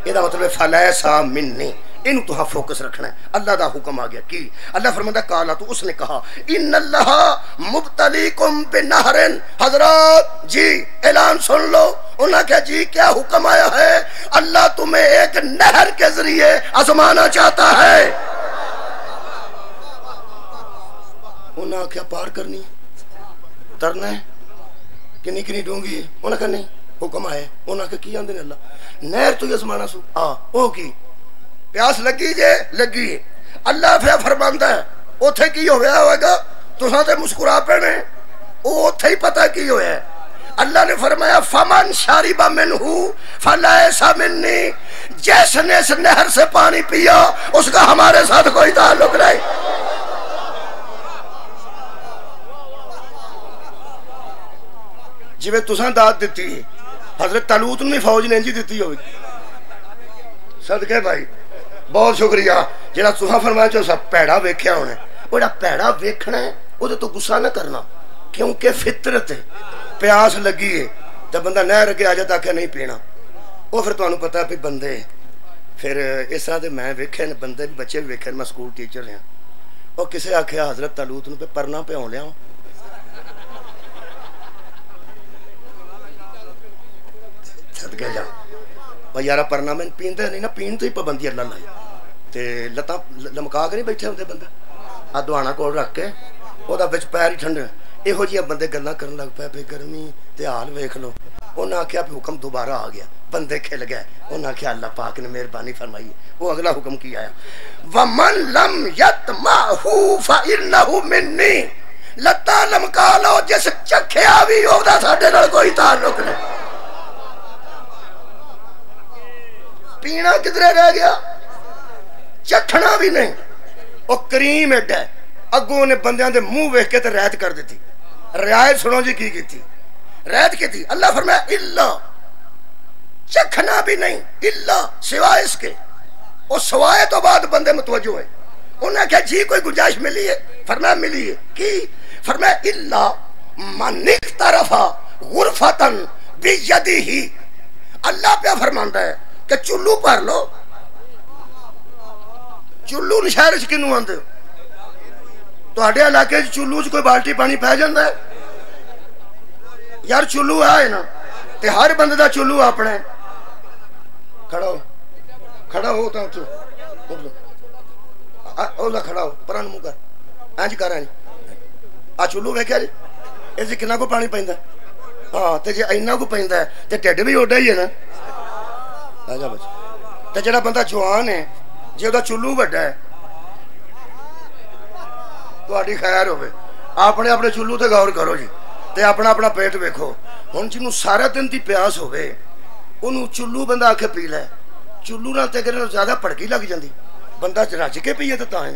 یہ مطلب فلیسا منی انہوں تو ہاں فوکس رکھنا ہے اللہ دا حکم آ گیا کی اللہ فرماتا کالا تو اس نے کہا ان اللہ مبتلیکم بنہرن حضرات جی اعلان سن لو انہوں نے کہا جی کیا حکم آیا ہے اللہ تمہیں ایک نہر کے ذریعے آزمانا چاہتا ہے انہوں نے کیا پار کرنی ترنا ہے کنی کنی ڈونگی ہے انہوں نے کہا نہیں حکم آئے انہوں نے کہا آندے نے اللہ نہر تو یہ آزمانا سو او کی پیاس لگی جے لگی اللہ پھر فرماندا ہے اوتھے کی ہویا ہوئے گا تساں تے مسکرا پینے او اوتھے ہی پتہ کی ہویا ہے اللہ نے فرمایا فمن شارب منہ فلیس منی جس نے اس نہر سے پانی پیا اس کا ہمارے ساتھ کوئی تعلق نہیں جی میں تساں داد دیتی ہے حضرت طالوت نے فوج نے جی دیتی ہوئی صدقے بھائی بہت شکریہ جڑا تساں فرمایا جو سب پیڑا ویکھیا ہونا وہ جڑا پیڑا ویکھنا ہے وہ تو گسا نہ کرنا کیونکہ فطرت ہے پیاس لگی ہے تو بندہ نہر اگے آ جاتا کہ نہیں پینا وہ پھر تانوں پتہ ہے بندے پھر اس طرح دے میں ویکھے بندے بچے بھی ویکھے میں سکول ٹیچر ہاں وہ کسے آکھیا حضرت طالوت نو پہ پرنا پہ ہون لیا صدقے جا وہ یارا پرنا میں پیندے نہیں نا پین تو ہی پابندی اللہ لائی تے لتاں لمکا کے نہیں بیٹھے ہوندے بندے آ دوانا کول رکھ کے او دا وچ پیر ہی ٹھنڈے یہو جہاں بندے گلاں کرن لگ پے پہ گرمی تے حال ویکھ لو انہاں آکھیا بھی حکم دوبارہ آ گیا بندے کھل گئے انہاں آکھیا اللہ پاک نے مہربانی فرمائی وہ اگلا حکم کی آیا ومن لم یطمعہ فإنہ منی لتا لمکا لو جس چکھیا بھی ہودا ساڈے نال کوئی تعلق نہیں پینا کدھرے رہ گیا چکھنا بھی نہیں وہ کریم ایڈا ہے اگوں نے بندیاں دے منہ ویکھ کے تے رعایت کر دیتی رعایت سنو جی کی تھی رعایت کی تھی اللہ فرمایا اللہ چکھنا بھی نہیں اللہ سوائے اس کے اور سوائے تو بعد بندے متوجہ ہے انہوں نے کہا جی کوئی گنجائش ملی ہے فرمایا ملی ہے کی فرمایا اللہ من اقترف غرفتن بیدہ اللہ پہ فرماندا ہے کہ چلو پر لو چلو نشہر چ کنوں آندے تواڈے علاقے چلو چ کوئی بالٹی پانی پی جاندا ہے یار چلو ہے نا تے ہر بندے دا چلو اپنا کھڑا ہو تا اولا کھڑا ہو پران منہ کر انج کر انج آ چلو ویکھیا جی اس کنا کو پانی پیندا ہاں تے جے اینا کو پیندا ہے تے ٹڈ بھی اوڈا ہی ہے نا آجا بچ تے جڑا بندہ جوان ہے جے او دا چلو وڈا ہے تہاڈی خیر ہوے اپنے اپنے چلو تے غور کرو جی تے اپنا اپنا پیٹ ویکھو ہن جنوں سارا دن دی پیاس ہوے اونوں چلو بندہ آ کے پی لے چلو نال تے اگر زیادہ پڑکی لگ جاندی بندہ رج کے پیے تے تاں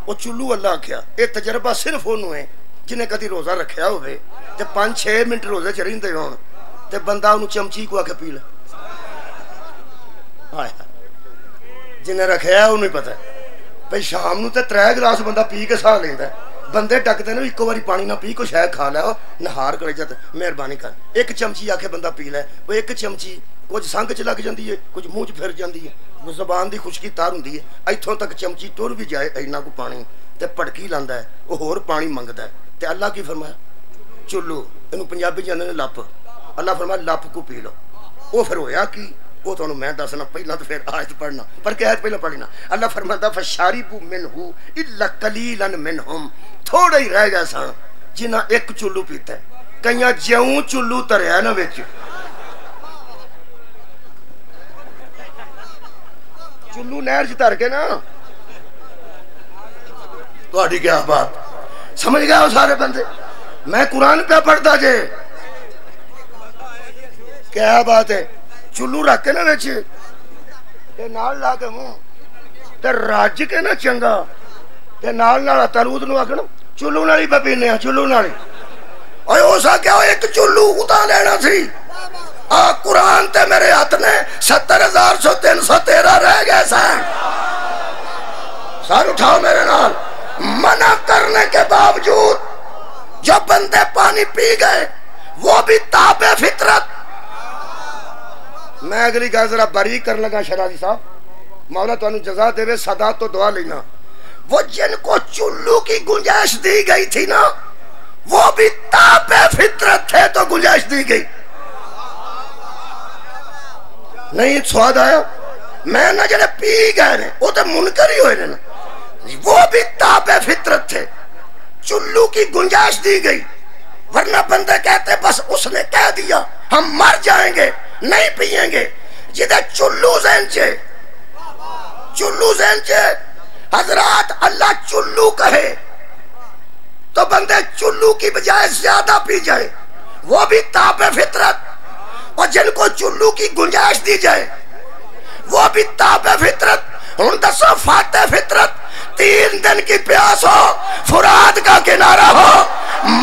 او چلو اللہ آکھیا اے تجربہ صرف اونوں ہے جنہیں کدی روزہ رکھیا ہوے تے 5-6 منٹ روزے چ رہندے ہون تے بندہ اونوں چمچی کو آ کے پی لے جنہیں رکھیا انہوں ہی پتہ ہے بھئی شام نو تے 3 گلاس بندہ پی کے سا لیندا ہے بندے ڈکتے نے ایک باری پانی نہ پی کو شاید کھا لیا نہار کرے جاتا مہربانی کر ایک چمچی آ کے بندہ پی لے وہ ایک چمچی کچھ سنگ چ لگ جاندی ہے کچھ منہ چ پھر جاندی ہے زبان دی خشکی تار ہوندی ہے ایتھوں تک چمچی ٹر بھی جائے اینا کو پانی تے پڑکی لاندا ہے وہ ہور پانی منگدا ہے تے اللہ کی فرمایا چلو اینو پنجابی جاندے نے لپ اللہ فرمایا لپ کو پی لو وہ پھر ہویا کی وہ تو میں دسنا پہلا تو پھر آیت پڑھنا پر کیا آیت پہلا پڑھنا اللہ فرماتا فشاربوا منہ الا قلیلا منہم تھوڑا ہی رہ گیا سن جنہ ایک چلو پیتا ہے کئیاں جیوں چلو تریا نا وچ چلو نہر چ تر کے نا تہاڈی کیا بات سمجھ گئے ہو سارے بندے میں قرآن پہ پڑھتا جے کیا بات ہے چلو رکھ کے نا وچ تے نال لا کے منہ تے رج کے نا چنگا تے نال نال تلود نو آکھنا چلو نال ہی پہ پینے ہاں چلو نال ہی اوے ہو سکیا ایک چلو اتا لینا سی قرآن تے میرے ہاتھ نے 70,313 رہ گئے سن سار اٹھاؤ میرے نال منع کرنے کے باوجود جو بندے پانی پی گئے وہ بھی تابع فطرت میں اگلی گل ذرا باریک کر لگا شرازی صاحب مولا تو انہوں جزا دے صدا تو دعا لینا وہ جن کو چلو کی گنجائش دی گئی تھی نا وہ بھی تابع فطرت تھے تو گنجائش دی گئی نہیں سواد آیا میں نہ جڑے پی گئے نے وہ تو منکر ہی ہوئے نا وہ بھی تابع فطرت تھے چلو کی گنجائش دی گئی ورنہ بندے کہتے بس اس نے کہہ دیا ہم مر جائیں گے نہیں پیئیں گے جدھے چلو ذہن چے حضرات اللہ چلو کہے تو بندے چلو کی بجائے زیادہ پی جائے وہ بھی تابع فطرت اور جن کو چلو کی گنجائش دی جائے وہ بھی تابع فطرت ہن دسو فاتح فطرت 3 دن کی پیاس ہو فرات کا کنارہ ہو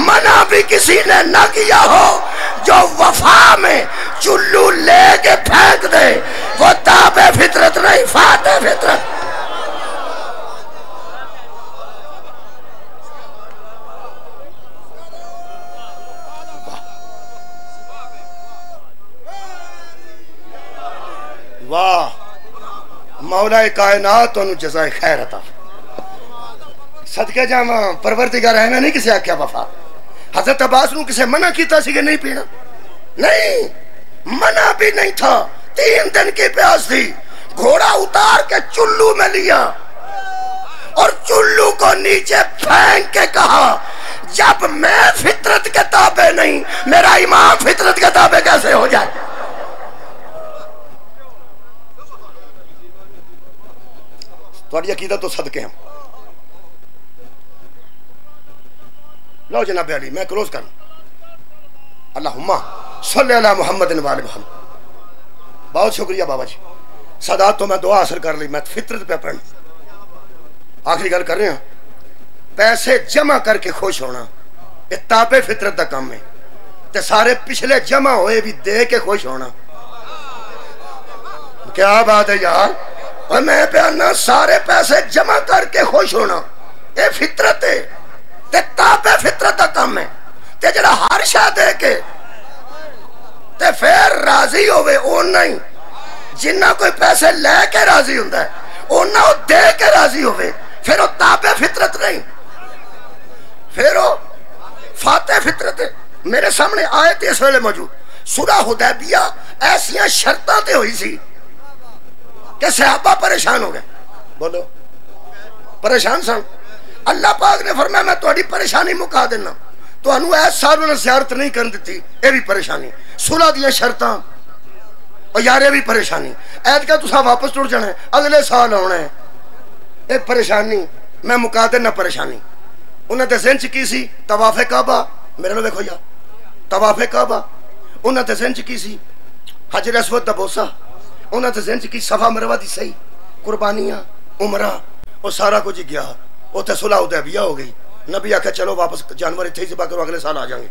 منع بھی کسی نے نہ کیا ہو جو وفا میں چلو لے کے پھینک دے وہ تابع فطرت نہیں فاتح فطرت واہ مولا کائنات انہوں جزائے خیر عطا صدقے جاواں پروردگار ہے میں نہیں کسی آکھیا وفا حضرت عباس نو کسی منع کیتا سی کہ نہیں پینا نہیں منع بھی نہیں تھا 3 دن کی پیاس تھی گھوڑا اتار کے چلو میں لیا اور چلو کو نیچے پھینک کے کہا جب میں فطرت کے تابع نہیں میرا امام فطرت کے تابع کیسے ہو جائے تھوڑی عقیدہ تو صدقے ہم لو جناب علی میں کلوز کروں اللہم صلی اللہ محمد وآل محمد بہت شکریہ بابا جی سادات تو میں دعا حاصل کر لی میں فطرت پہ پڑھنا آخری گل کر رہے ہیں پیسے جمع کر کے خوش ہونا یہ تابع فطرت دا کام ہے تے سارے پچھلے جمع ہوئے بھی دے کے خوش ہونا کیا بات ہے یار اور میں پیانا سارے پیسے جمع کر کے خوش ہونا یہ فطرت ہے تے تابع فطرت دا کام ہے تے جڑا ہر شاہ دے کے تے پھر راضی ہوئے اون نہیں جنہ کوئی پیسے لے کے راضی ہوندہ ہے اون نہ دے کے راضی ہوئے پھر وہ تابع فطرت نہیں پھر وہ فاتح فطرت ہے میرے سامنے آیت اس ویلے موجود سورہ حدیبیہ ایسیاں شرطاں تے ہوئی سی کہ صحابہ پریشان ہو گئے بولو پریشان سن اللہ پاک نے فرمایا میں تہاڈی پریشانی مکا دینا تانوں اس سال انہاں زیارت نہیں کرن دتی اے بھی پریشانی صلح دیاں شرطاں اور یار اے بھی پریشانی ایت کا تساں واپس ٹر جانا ہے اگلے سال آنا ہے اے پریشانی میں مکا دینا پریشانی انہاں دے ذہن چ کی سی طواف کعبہ میرے نال ویکھو یا طواف کعبہ انہاں دے ذہن چ کی سی حجر اسود دا بوسہ انہاں تے ذہن چ کی صفا مروہ دی صحیح قربانیاں عمرہ وہ سارا کچھ گیا اوتھے صلح حدیبیہ ہو گئی نبی آکھا چلو واپس جانور اتھے ہی ذبح کرو اگلے سال آ جائیں گے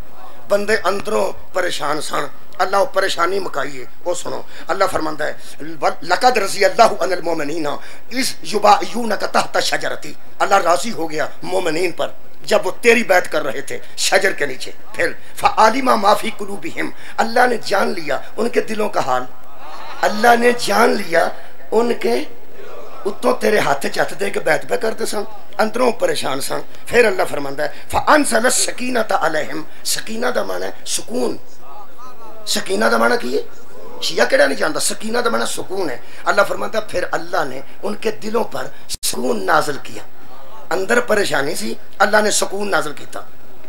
بندے اندروں پریشان سن اللہ پریشانی مکائیے وہ سنو اللہ فرماندا ہے لقد رضی اللہ عن المؤمنین اذ یبایعونک تحت الشجرۃ اللہ راضی ہو گیا مومنین پر جب وہ تیری بیعت کر رہے تھے شجر کے نیچے پھر فعلم ما فی قلوبہم اللہ نے جان لیا ان کے دلوں کا حال اللہ نے جان لیا ان کے اتوں تیرے ہاتھ چت دے کے بیعت پہ کرتے سن اندروں پریشان سن پھر اللہ فرماندا ہے فانزل السکینۃ علیہم سکینہ دا معنی ہے سکون سکینہ دا معنی کی ہے شیعہ کیڑا نہیں جانتا سکینہ دا معنی سکون ہے اللہ فرماندا ہے پھر اللہ نے ان کے دلوں پر سکون نازل کیا اندر پریشانی سی اللہ نے سکون نازل کیتا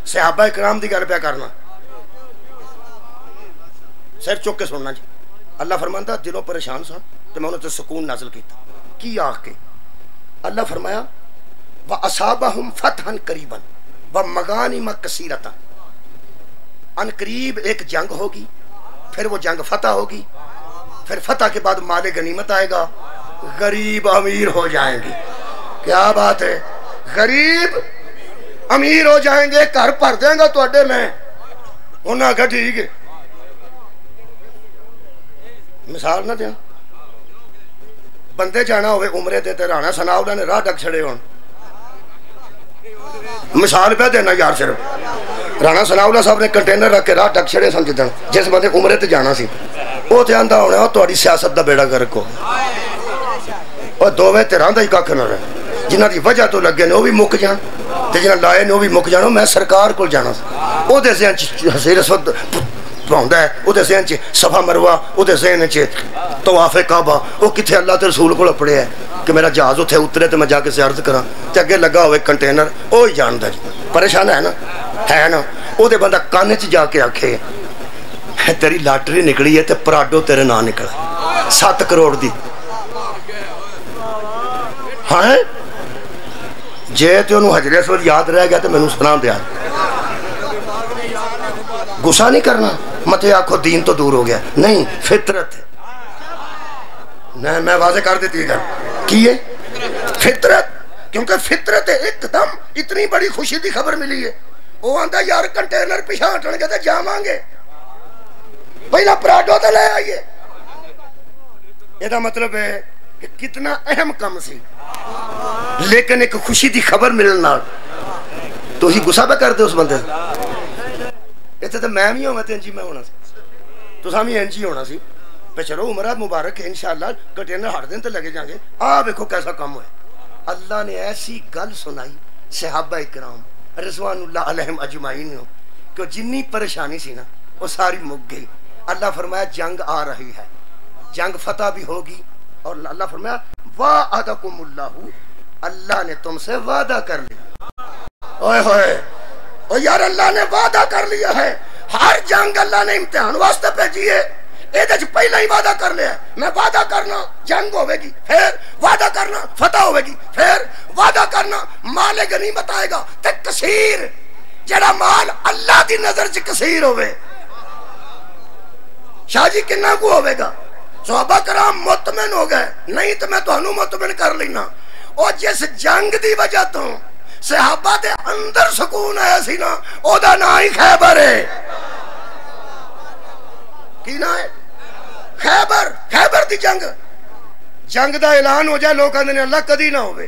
صحابہ اکرام دی گل پہ کرنا سر چک کے سننا جی اللہ فرماندا دلوں پریشان سن تو میں انہوں تے سکون نازل کیتا کی آخ کے اللہ فرمایا وَأَصَابَهُمْ فَتْحًا قَرِيبًا وَمَغَانِمَ کَثِیرَةً، ان قریب ایک جنگ ہوگی، پھر وہ جنگ فتح ہوگی، پھر فتح کے بعد مال غنیمت آئے گا، غریب امیر ہو جائیں گے۔ کیا بات ہے، غریب امیر ہو جائیں گے، گھر بھر دیں گا تو اڈے میں انہاں کہا ٹھیک ہے۔ مثال نہ دیں، بندے جانا ہوئے عمرے تے رانا ثناءاللہ نے راہ ڈک چھڑے ہون، مثال پہ دینا یار، صرف رانا ثناءاللہ صاحب نے کنٹینر رکھ کے راہ ڈک چھڑے سن جدن جس بندے عمرے تے جانا سی، وہ تے آندہ ہونے ہو تہاڈی سیاست دا بیڑا گرک ہو، اور دوویں تیران دا ہی ککھ نہ رہے، جنہاں دی وجہ تو لگے نے وہ بھی مک جان تے جنہاں لائے نے وہ بھی مک جانو۔ میں سرکار کول جانا سی، او دے ذہن چ حسیر اسود پاؤندا ہے، او دے ذہن چ صفا مروہ، او دے ذہن چ طواف کعبہ، او کتھے اللہ تے رسول کول پڑے ہے کہ میرا جہاز اتھے اترے تے میں جا کے زیارت کراں، تے اگے لگا ہوئے کنٹینر، او ہی جاندا جی، پریشان ہے نا، او دے بندہ کان چ جا کے آکھے تیری لاٹری نکلی ہے تے پراڈو تیرے نہ نکلا 7 کروڑ دی، ہاں جے تے انہوں حجر اسود یاد رہ گیا تے میں نوں سنا دیا، غصہ نہیں کرنا، متے آکھو دین تو دور ہو گیا، نہیں فطرت ہے، نہیں میں واضح کر دیتی گا کیے فطرت، کیونکہ فطرت ایک دم اتنی بڑی خوشی دی خبر ملی ہے، وہ آندہ یار کنٹینر پیچھا ہٹن گے تے جاواں گے، پہلا پراڈو تے لے آئیے، یہ دا مطلب ہے کہ کتنا اہم کم سی، لیکن ایک خوشی دی خبر ملنا تو ہی غصہ پہ کر دے اس بندے، اتنے تو میں بھی ہوں تے انجی میں ہونا سی، تو سامی انجی ہونا سی، پہ چلو عمرات مبارک ہے انشاءاللہ کنٹینر ہٹ دن تے لگے جائیں گے، دیکھو کیسا کم ہوئے۔ اللہ نے ایسی گل سنائی صحابہ اکرام رضوان اللہ علیہم اجمعین ہو کہ جنی پریشانی سی نا وہ ساری مک گئی۔ اللہ فرمایا جنگ آ رہی ہے، جنگ فتح بھی ہوگی، اور اللہ فرمایا وعدکم اللہ، اللہ نے تم سے وعدہ کر لیا، اوئے ہوئے اور یار اللہ نے وعدہ کر لیا ہے، ہر جنگ اللہ نے امتحان واسطے بھیجی ہے، ایدج پہلا ہی وعدہ کر لیا ہے، میں وعدہ کرنا جنگ ہوئے گی، پھر وعدہ کرنا فتح ہوئے گی، پھر وعدہ کرنا مال غنیمت آئے گا، تے کثیر جڑا مال اللہ دی نظر چ کثیر ہوئے، شاہ جی کنہ کو ہوئے گا، صحابہ کرام مطمئن ہو گئے، نہیں تو میں تو انہوں مطمئن کر لینا، اور جس جنگ دی وجہ تو صحابہ دے اندر سکون آیا سی نا، او دا نا ہی خیبر ہے، کی نا ہے خیبر، خیبر دی جنگ، جنگ دا اعلان ہو جائے لوگ کہتے ہیں اللہ کدی نہ ہوئے،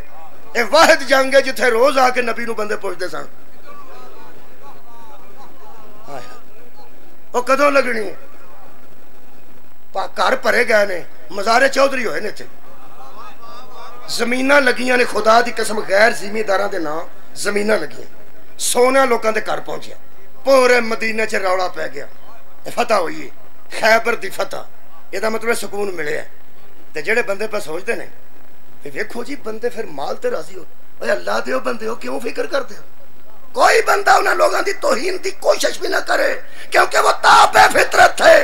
اے واحد جنگ ہے جتھے روز آ کے نبی نو بندے پوچھتے سن، وہ کدوں لگنی ہے، گھر بھرے گئے نے، مزار چودھری ہوئے نے، زمیناں لگیاں نے، خدا دی قسم غیر زمینداراں دے نام زمیناں لگیاں، سونا لوکاں دے گھر پہنچیا، پورے مدینے چ روڑا پہ گیا، فتح ہوئی ہے، خیبر دی فتح، یہ دا مطلب سکون ملے ہے، تے جڑے بندے پہ سوچتے ہیں ویکھو جی بندے پھر مال تے راضی ہو، اے اللہ دیو بندے ہو کیوں فکر کرتے ہو، کوئی بندہ انہاں لوگاں دی توہین دی کوشش بھی نہ کرے، کیونکہ وہ تابع فطرت تھے،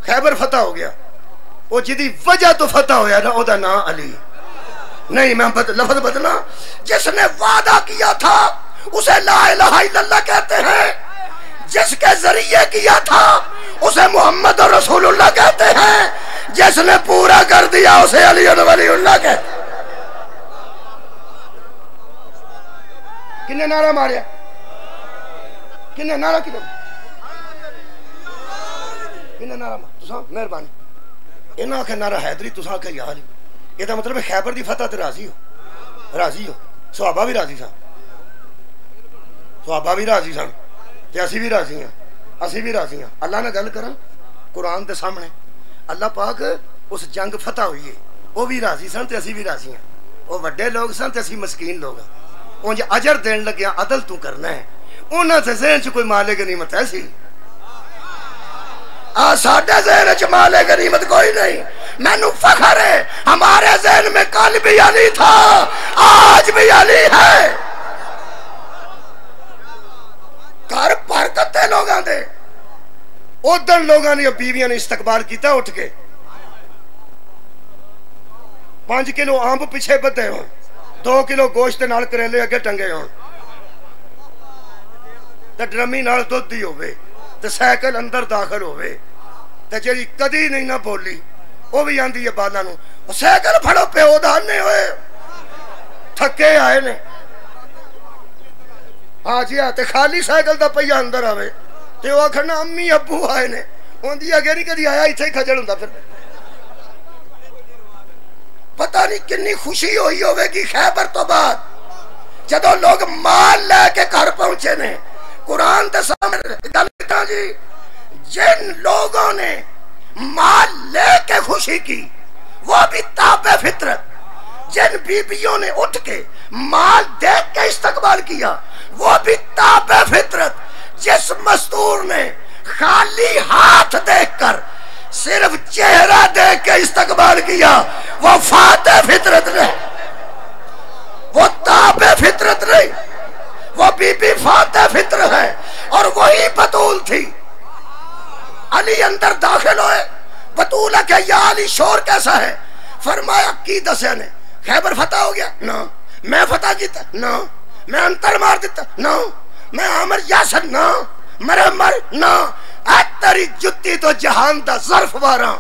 خیبر فتح ہو گیا، وہ جدی وجہ تو فتح ہویا نا او دا نا علی، نہیں میں لفظ بدلا، جس نے وعدہ کیا تھا اسے لا الہ الا اللہ کہتے ہیں، جس کے ذریعے کیا تھا اسے محمد اور رسول اللہ کہتے ہیں، جس نے پورا کر دیا اسے علی ولی اللہ کہتے ہیں۔ کنے نعرہ ماریا، کنے نعرہ کنے نعرہ مار، تساں مہربانی انہاں آکھے نعرہ حیدری، تساں آکھے یا علی، یہ دا مطلب خیبر دی فتح تے راضی ہو، راضی ہو، صحابہ بھی راضی سن، صحابہ بھی راضی سن، تے اسی بھی راضی ہیں، اسی بھی راضی ہیں، اللہ نے گل کراں قرآن دے سامنے، اللہ پاک اس جنگ فتح ہوئی ہے، وہ بھی راضی سن تے اسی بھی راضی ہیں، وہ وڈے لوگ سن تے اسی مسکین لوگ ہیں، انج اجر دین لگیا عدل تو کرنا ہے، انہاں سے ذہن چ کوئی مال غنیمت ہے سی، ساڈے ذہن چ مال غنیمت کوئی نہیں، میں نو فخر ہے ہمارے ذہن میں کل بھی علی تھا، آج بھی علی ہے، گھر برکتے لوگاں دے، ادھر لوگاں نے بیویاں نے استقبال کیتا اٹھ کے، 5 کلو آمب پیچھے بدے ہوں 2 کلو گوشت نال کریلے اگے ٹنگے ہوں تے ڈرمی نال دودھ دی ہوئے تے سائیکل اندر داخل ہوئے تے جیڑی کدی نہیں نہ بولی وہ بھی آندی ہے بالا نو سائیکل پھڑو پیو دانے ہوئے تھکے آئے نے ہاں جی آتے خالی سائیکل دا پہیا اندر آوے تے وہ آکھنا امی ابو آئے نے ان دی اگے نہیں کدی آیا اتھے کھجڑ ہوندا پھر پتہ نہیں کنی خوشی ہوئی ہوئے گی خیبر تو بعد جدو لوگ مال لے کے گھر پہنچے نے قرآن دے سامنے جی جن لوگوں نے مال لے کے خوشی کی وہ بھی تابع فطرت جن بیبیوں نے اٹھ کے مال دیکھ کے استقبال کیا وہ بھی تابع فطرت جس مزدور نے خالی ہاتھ دیکھ کر صرف چہرہ دیکھ کے استقبال کیا وہ فاتح فطرت نہیں وہ تابع فطرت نہیں وہ بی بی فاتح فطر ہے اور وہی بطول تھی علی اندر داخل ہوئے بطولہ کہ یا علی شور کیسا ہے فرمایا کی دسے نے خیبر فتح ہو گیا نا میں فتح کیتا نا میں انتر مار دیتا نا میں عامر یاسر نا مرمر نا تیری جتی تو جہان دا ظرف واراں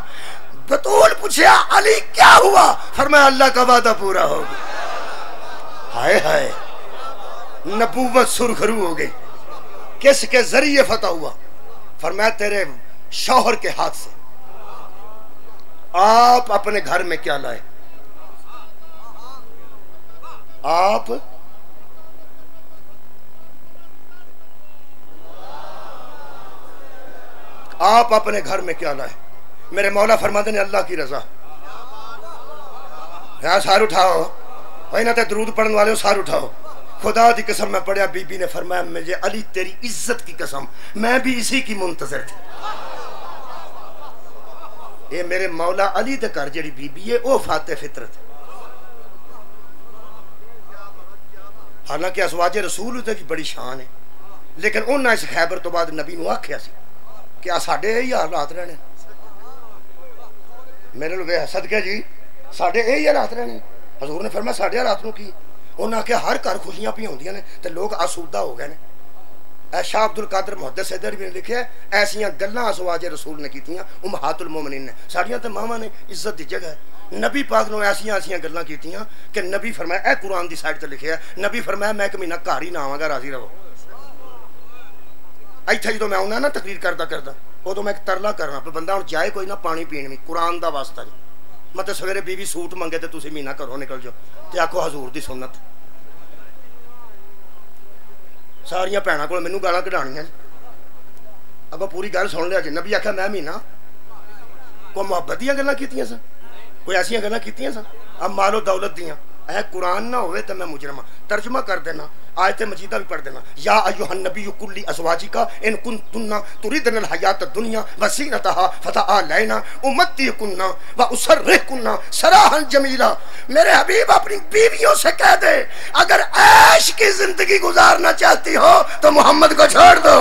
بطول پوچھیا علی کیا ہوا فرمایا اللہ کا وعدہ پورا ہو گیا ہائے ہائے نبوت سرخرو ہو گئی کس کے ذریعے فتح ہوا فرمایا تیرے شوہر کے ہاتھ سے آپ اپنے گھر میں کیا لائے آپ اپنے گھر میں کیا لائے میرے مولا فرماتے ہیں اللہ کی رضا یہاں سار اٹھاؤ وہی نہ تے درود پڑھنے والے ہو سار اٹھاؤ خدا دی قسم میں پڑھیا بی بی نے فرمایا مجھے علی تیری عزت کی قسم میں بھی اسی کی منتظر تھی یہ میرے مولا علی دے کر جڑی بی بی ہے وہ فاتح فطرت حالانکہ ازواج رسول تے کی بڑی شان ہے لیکن انہاں اس خیبر تو بعد نبی نو آکھیا سی کہ ساڈے یہی حالات رہنے میرے لوگ صدقے جی ساڈے یہی حالات رہنے حضور نے فرمایا ساڈے حالات نو کی انہاں کہ ہر گھر خوشیاں پی ہوندیاں نے تے لوگ آسودہ ہو گئے نے شاہ عبد القادر محدث صدر بھی نے لکھیا ہے ایسیاں گلاں ازواج رسول نے کیتیاں امہات المومنین نے ساڈیاں تے ماواں نے عزت دی جگہ ہے نبی پاک نے ایسیاں گلاں کیتیاں کہ نبی فرمایا اے قرآن دی سائٹ تے لکھیا ہے نبی فرمایا میں ایک مہینہ گھر ہی نہ آواں گا راضی رہو ایتھے جدوں میں آنا نا تقریر کردا ادو میں ایک ترلا کرنا پہ بندہ ہوں جائے کوئی نہ پانی پین بھی قرآن دا واسطہ جی مطلب سویرے بیوی سوٹ منگے تے تسی مہینہ گھروں نکل جاؤ تے آکھو حضور دی سنت ساریاں بھیناں کول مینوں گالاں کڈھانیاں اگوں پوری گل سن لیا جی نبی آکھیا میں مہینہ کوئی محبت دیاں گلاں کیتیاں سن کوئی ایسیاں گلاں کیتیاں سن اب مال و دولت دیاں اے قرآن نہ ہوئے تو میں مجرم ترجمہ کر دینا آیت مجیدہ بھی پڑھ دینا یا ایھا النبی کل ازواجک ان کنتن تریدن الحیات الدنیا وزینتها فتعالینا امتعکن واسرحکن سراحا جمیلا میرے حبیب اپنی بیویوں سے کہہ دے اگر عیش کی زندگی گزارنا چاہتی ہو تو محمد کو چھوڑ دو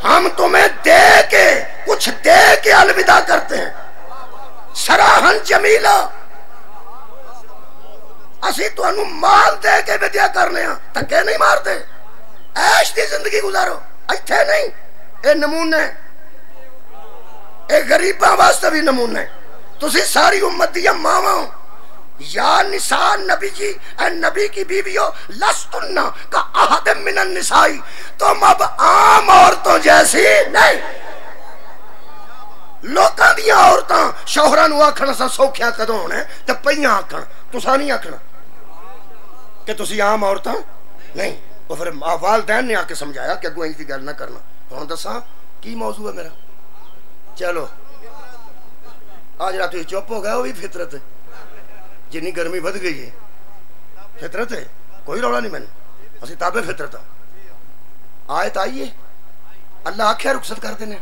ہم تمہیں دے کے کچھ دے کے الوداع کرتے ہیں سراحا جمیلا اسی تو انو مال دے کے ودیا کرنے ہیں تکے نہیں مار دے عیش دی زندگی گزارو ایتھے نہیں اے نمونے اے غریباں واسطے بھی نمونے تسی ساری امت دیا ماواں یا نساء نبی جی اے نبی کی بیویوں لستن کا احد من النسائی تم اب عام عورتوں جیسی نہیں لوکاں دیا عورتاں شوہراں نو آکھنا سا سوکھیاں کدوں ہونے تے پئیاں آکھن تساں نہیں آکھنا کہ تسی عام عورتاں نہیں وہ پھر والدین نے آ کے سمجھایا کہ اگوں ایسی گل نہ کرنا ہوں دساں کی موضوع ہے میرا چلو آج رات چپ ہو گیا وہ بھی فطرت ہے جنی گرمی ود گئی ہے فطرت ہے کوئی رولا نہیں میں نے اسی تابع فطرت آیت آئیے اللہ آخیا رخصت کر دینے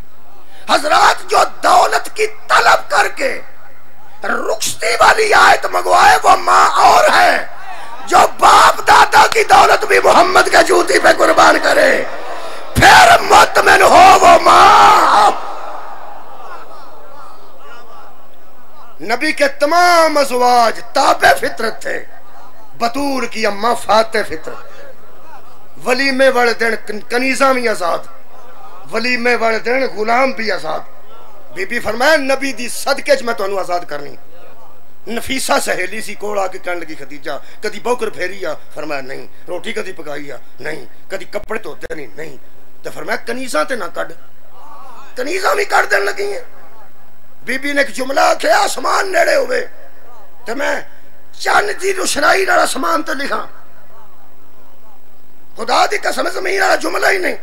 حضرات جو دولت کی طلب کر کے رخصتی والی آیت منگوائے وہ ماں اور ہے جو باپ دادا کی دولت بھی محمد کے جوتی پہ قربان کرے پھر مطمئن ہو وہ ماں نبی کے تمام ازواج تابع فطرت تھے، بطول کی اماں فاتح فطرت، ولیمے والے دن کنیزاں بھی آزاد، ولیمے والے دن غلام بھی آزاد۔ بی بی فرمایا نبی دی صدقے چ میں تانوں آزاد کرنی۔ نفیسہ سہیلی سی کول آ کے کہنے لگی خدیجہ کدی بوکر پھیری آ؟ فرمایا نہیں۔ روٹی کدی پکائی آ؟ نہیں۔ کدی کپڑے دھوتے نہیں؟ نہیں۔ تو فرمایا کنیزاں تے نہ کڈ، کنیزاں بھی کڈ دین لگی ہیں۔ بی بی نے ایک جملہ آکھیا آسمان نیڑے ہوئے تے میں چند دی روشنائی نال آسمان تے لکھاں، خدا دی قسم زمین والا جملہ ہی نہیں۔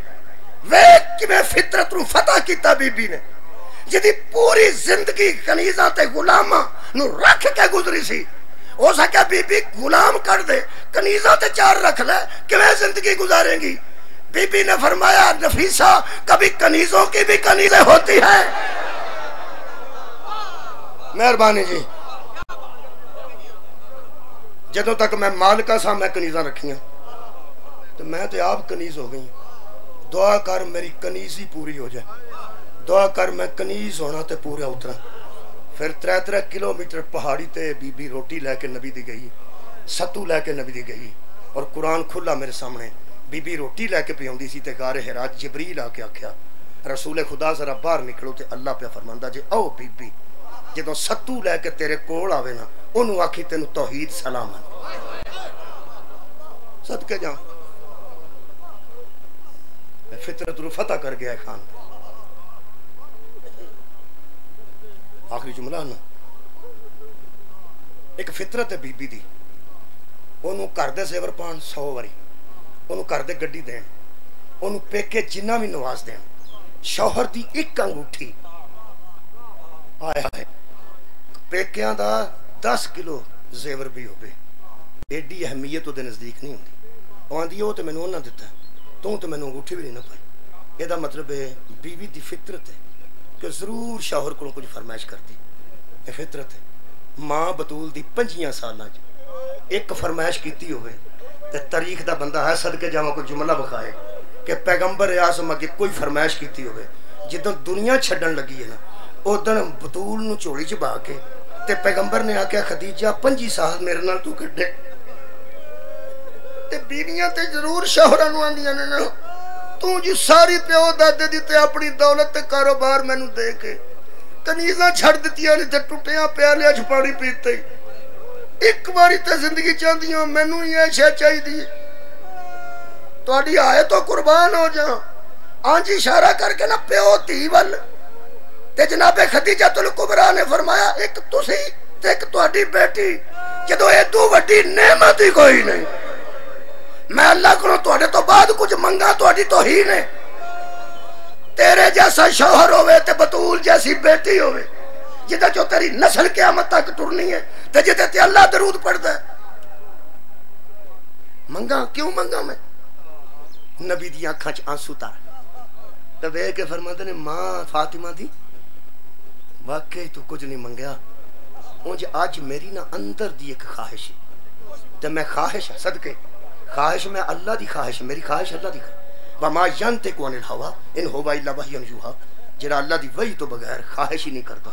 ویکھ کیویں فطرت نو فتح کیتا بی بی نے، جدی پوری زندگی کنیزاں تے غلاماں نو رکھ کے گزری سی۔ ہو سکیا بی بی غلام کر دے، کنیزاں تے چار رکھ لے، کیویں زندگی گزاریں گی؟ بی بی نے فرمایا نفیسہ کبھی کنیزوں کی بھی کنیزیں ہوتی ہیں۔ مہربانی جی، جدوں تک میں مالکہ سا میں کنیزاں رکھیاں تو میں تو آپ کنیز ہو گئی۔ دعا کر میری کنیزی پوری ہو جائے، دعا کر میں کنیز ہونا تے پورا اترا۔ پھر 3 کلومیٹر پہاڑی تے بی بی روٹی لے کے نبی دی گئی، ستو لے کے نبی دی گئی، اور قرآن کھلا میرے سامنے۔ بی بی روٹی لے کے پیوندی سی تے غار حرا جبریل آ کے آکھیا رسول خدا ذرا باہر نکلو، تے اللہ پہ فرماندا جے او بی بی جدوں ستو لے کے تیرے کول آوے نا اونوں آکھی تینوں توحید سلام صدقے جاؤں۔ فطرت رو فتح کر گیا ہے خان۔ آخری جملہ نا، ایک فطرت ہے بی بی دی، انہوں کر دے زیور پان 100 واری، انہوں کر دے گڈی دین، انہوں پیکے جنہ بھی نواز دین، شوہر دی ایک انگوٹھی آیا ہے پیکیاں دا 10 کلو زیور بھی ہوئے، ایڈی اہمیت دے نزدیک نہیں ہوندی۔ آن دی ہو تے میں نے نہ دیتا ہے، تو میں نے انگوٹھی بھی نہیں نہ پائی۔ یہ دا مطلب ہے بیوی دی فطرت ہے کہ ضرور شوہر کو کچھ فرمائش کرتی، یہ فطرت ہے۔ ماں بطول دی 5 سالاں ایک فرمائش کیتی ہوئے تے تاریخ دا بندہ ہے صدقے جاواں کوئی جملہ بخائے کہ پیغمبر اعظم اگے کوئی فرمائش کیتی ہوئے، جدوں دنیا چھڈن لگی ہے نا اودن بطول نو چوڑی چ با کے تے پیغمبر نے آکھیا خدیجہ 5 سال میرے نال تو کڈے۔ تے بیویاں تے ضرور شوہراں نوں آندیاں نے نا تو جی ساری پیو دادے دی تے اپنی دولت تے کاروبار مینوں دے کے کنیزاں چھڑ دتیاں نے تے ٹٹیاں پیالے اچ پانی پیتے، ایک باری تے زندگی چاہندیاں مینوں ہی اے شے چاہیدی تہاڈی آئے تو قربان ہو جاں۔ آنج اشارہ کر کے نا پیو دھی ول تے جناب خدیجہ الکبریٰ نے فرمایا ایک تسی تے ایک تہاڈی بیٹی، جدوں ایدوں وڈی نعمت ہی کوئی نہیں۔ میں اللہ کو تہاڈے تو بعد کچھ منگا تہاڈی توہین ہے، تیرے جیسا شوہر ہوئے تے بطول جیسی بیٹی ہوئے جدہ جو تیری نسل قیامت تک ٹرنی ہے تے جدہ تے اللہ درود پڑھ دے۔ منگا کیوں منگا میں؟ نبی دی آنکھاں چ آنسو تار تے وے کے فرماتے نے ماں فاطمہ دی واقعی تو کچھ نہیں منگیا، اونج آج میری نا اندر دی ایک خواہش ہے تے میں خواہش صدقے خواہش میں اللہ دی خواہش، میری خواہش اللہ دی خواہش۔ وما ينطق عن الهوى ان هو الا وحي يوحى، جڑا اللہ دی وحی تو بغیر خواہش ہی نہیں کرتا،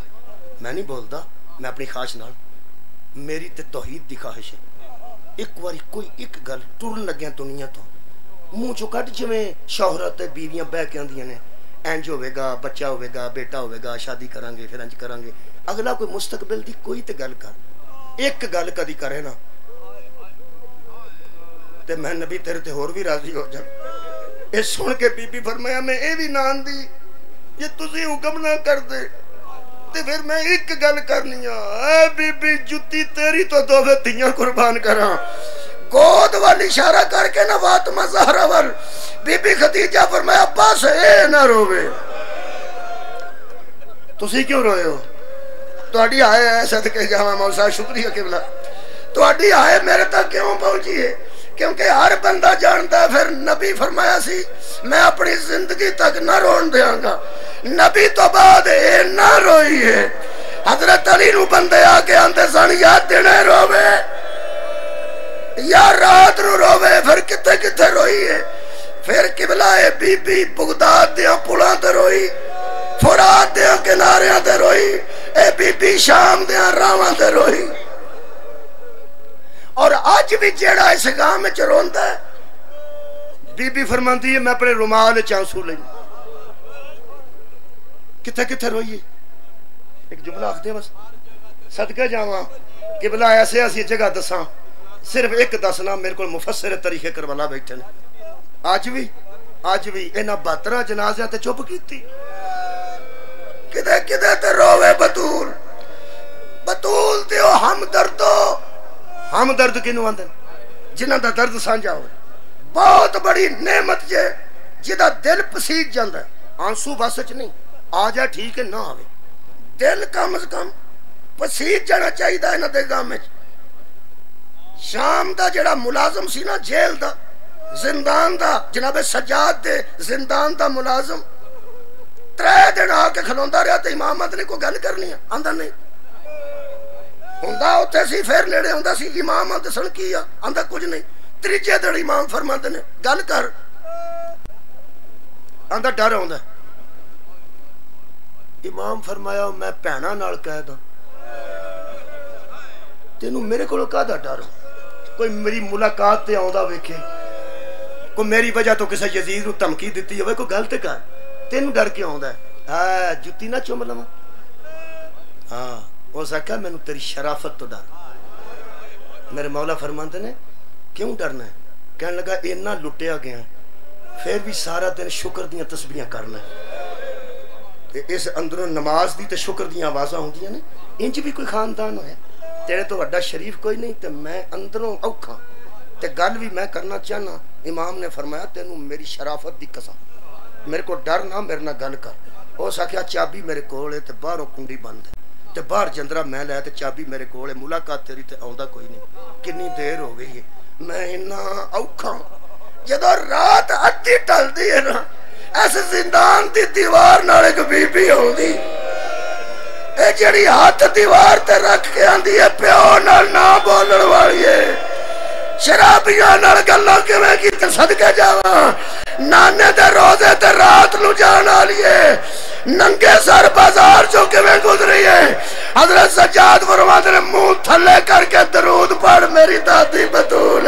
میں نہیں بولدا، میں اپنی خواہش نال میری تے توحید دی خواہش ہے۔ ایک واری کوئی ایک گل ٹرن لگیا دنیا تو منہ چوں کٹ جویں شوہرت تے بیویاں بہ کے آندیاں نے انج ہوے گا، بچہ ہوے گا، بیٹا ہوے گا، شادی کران گے، پھر انج کران گے، اگلا کوئی مستقبل دی کوئی تے گل کر، ایک گل کدی کرے نا تے میں نبی تیرے تے ہور بھی راضی ہو جا۔ اے سن کے بی بی فرمایا میں اے بھی نہ آندی یہ تسی حکم نہ کر دے تے پھر میں ایک گل کرنی اے بی بی جتی تیری تو دوویں دھیاں قربان کراں۔ گود والی اشارہ کر کے نہ فاطمہ زہرا ول بی بی خدیجہ فرمایا بس اے نہ روے۔ تسی کیوں روئے ہو؟ تہاڈی آئے ہے صدقے جاواں مولا صاحب شکریہ قبلہ، تہاڈی آئے میرے تک کیوں پہنچی ہے؟ کیونکہ ہر بندہ جانتا ہے پھر نبی فرمایا سی میں اپنی زندگی تک نہ رون دیاں گا، نبی تو بعد اے نہ روئی ہے۔ حضرت علی نو بندے آ کے آندے سن یا دنے روے یا رات نو روے، پھر کتے کتے روئی ہے؟ پھر قبلہ بی بی بغداد دیاں پلاں تے روئی، فرات دے کناریاں تے روئی، اے بی بی شام دے راواں تے روئی۔ اور آج بھی جیڑا اس گاہ میں روندا ہے، بی بی فرماندی ہے میں اپنے رومال چانسو لئی، کتھے کتھے روئیے۔ ایک جملہ آخ دے بس، صدقہ جاواں قبلہ ایسے ایسی جگہ دساں، صرف ایک دسنا میرے کو مفسر طریقے کروالا بیٹھے نے۔ آج بھی انہاں 72 جنازیاں تے چپ کیتی، کدے کدے تے روے بطول تے او ہم درد کنوں آندے جنہاں دا درد سانجا ہوئے، بہت بڑی نعمت جے جدا دل پسیج جاندا ہے، آنسو بس وچ نہیں آ جا ٹھیک ہے نہ آوے، دل کم از کم پسیج جانا چاہیے انہاں دے گام وچ۔ شام دا جڑا ملازم سی نا جیل دا زندان دا، جناب سجاد دے زندان دا ملازم 3 دن آ کے کھلوندا رہا تے امام احمد نے کوئی گل کرنی ہے آندا نہیں ہوندا اوتھے سی، پھر نیڑے ہوندا سی امام احمد سن کی آندا کچھ نہیں۔ تیجے دن امام فرماندے نے گل کر، آندا ڈر ہوندا۔ امام فرمایا میں بھیناں نال کہہ دا تینوں میرے کولوں کاہدا ڈر؟ کوئی میری ملاقات تے آوندا ویکھے، کوئی میری وجہ تو کسی یزید نوں دھمکی دتی ہوئے، کوئی گل تے کر، تینوں ڈر کیوں آوندا ہے؟ جُتی نہ چوم لواں؟ ہاں اس آکھیا مینوں تیری شرافت تو ڈر۔ میرے مولا فرماندے نے کیوں ڈرنا ہے؟ کہنے لگا اینا لٹیا گیا پھر بھی سارا دن شکر دیاں تسبیحاں کرنا ہے، اس اندروں نماز دی تے شکر دیاں آوازاں ہوندیاں نے، انج بھی کوئی خاندان ہویا تیرے تو وڈا شریف کوئی نہیں تے میں اندروں اوکھاں تے گل بھی میں کرنا چاہنا۔ امام نے فرمایا تینوں میری شرافت دی قسم میرے کو ڈر نہ، میرے نہ گل کر۔ اس آکھیا چابی میرے کول ہے تے باہروں کنڈی بند ہے تے باہر جندرا میں لے تے چابی میرے کول ہے، ملاقات تیری تے آوندا کوئی نہیں، کنی دیر ہو گئی ہے میں انہاں اوکھاں۔ جدوں رات ادھی ٹلدی ہے نا اس زندان دی دیوار نال ایک بی بی ہوندی اے جڑی ہاتھ دیوار تے رکھ کے آندی ہے پیو نال نہ بولن والی ہے، شرابیاں نال گلاں کیویں کیتے صدقے جاواں، نانے دے روزے تے رات نو جان والی ہے، ننگے سر بازار چوں کیویں گزری ہے۔ حضرت سجاد فرماتے نے منہ تھلے کر کے درود پڑھ میری دادی بطول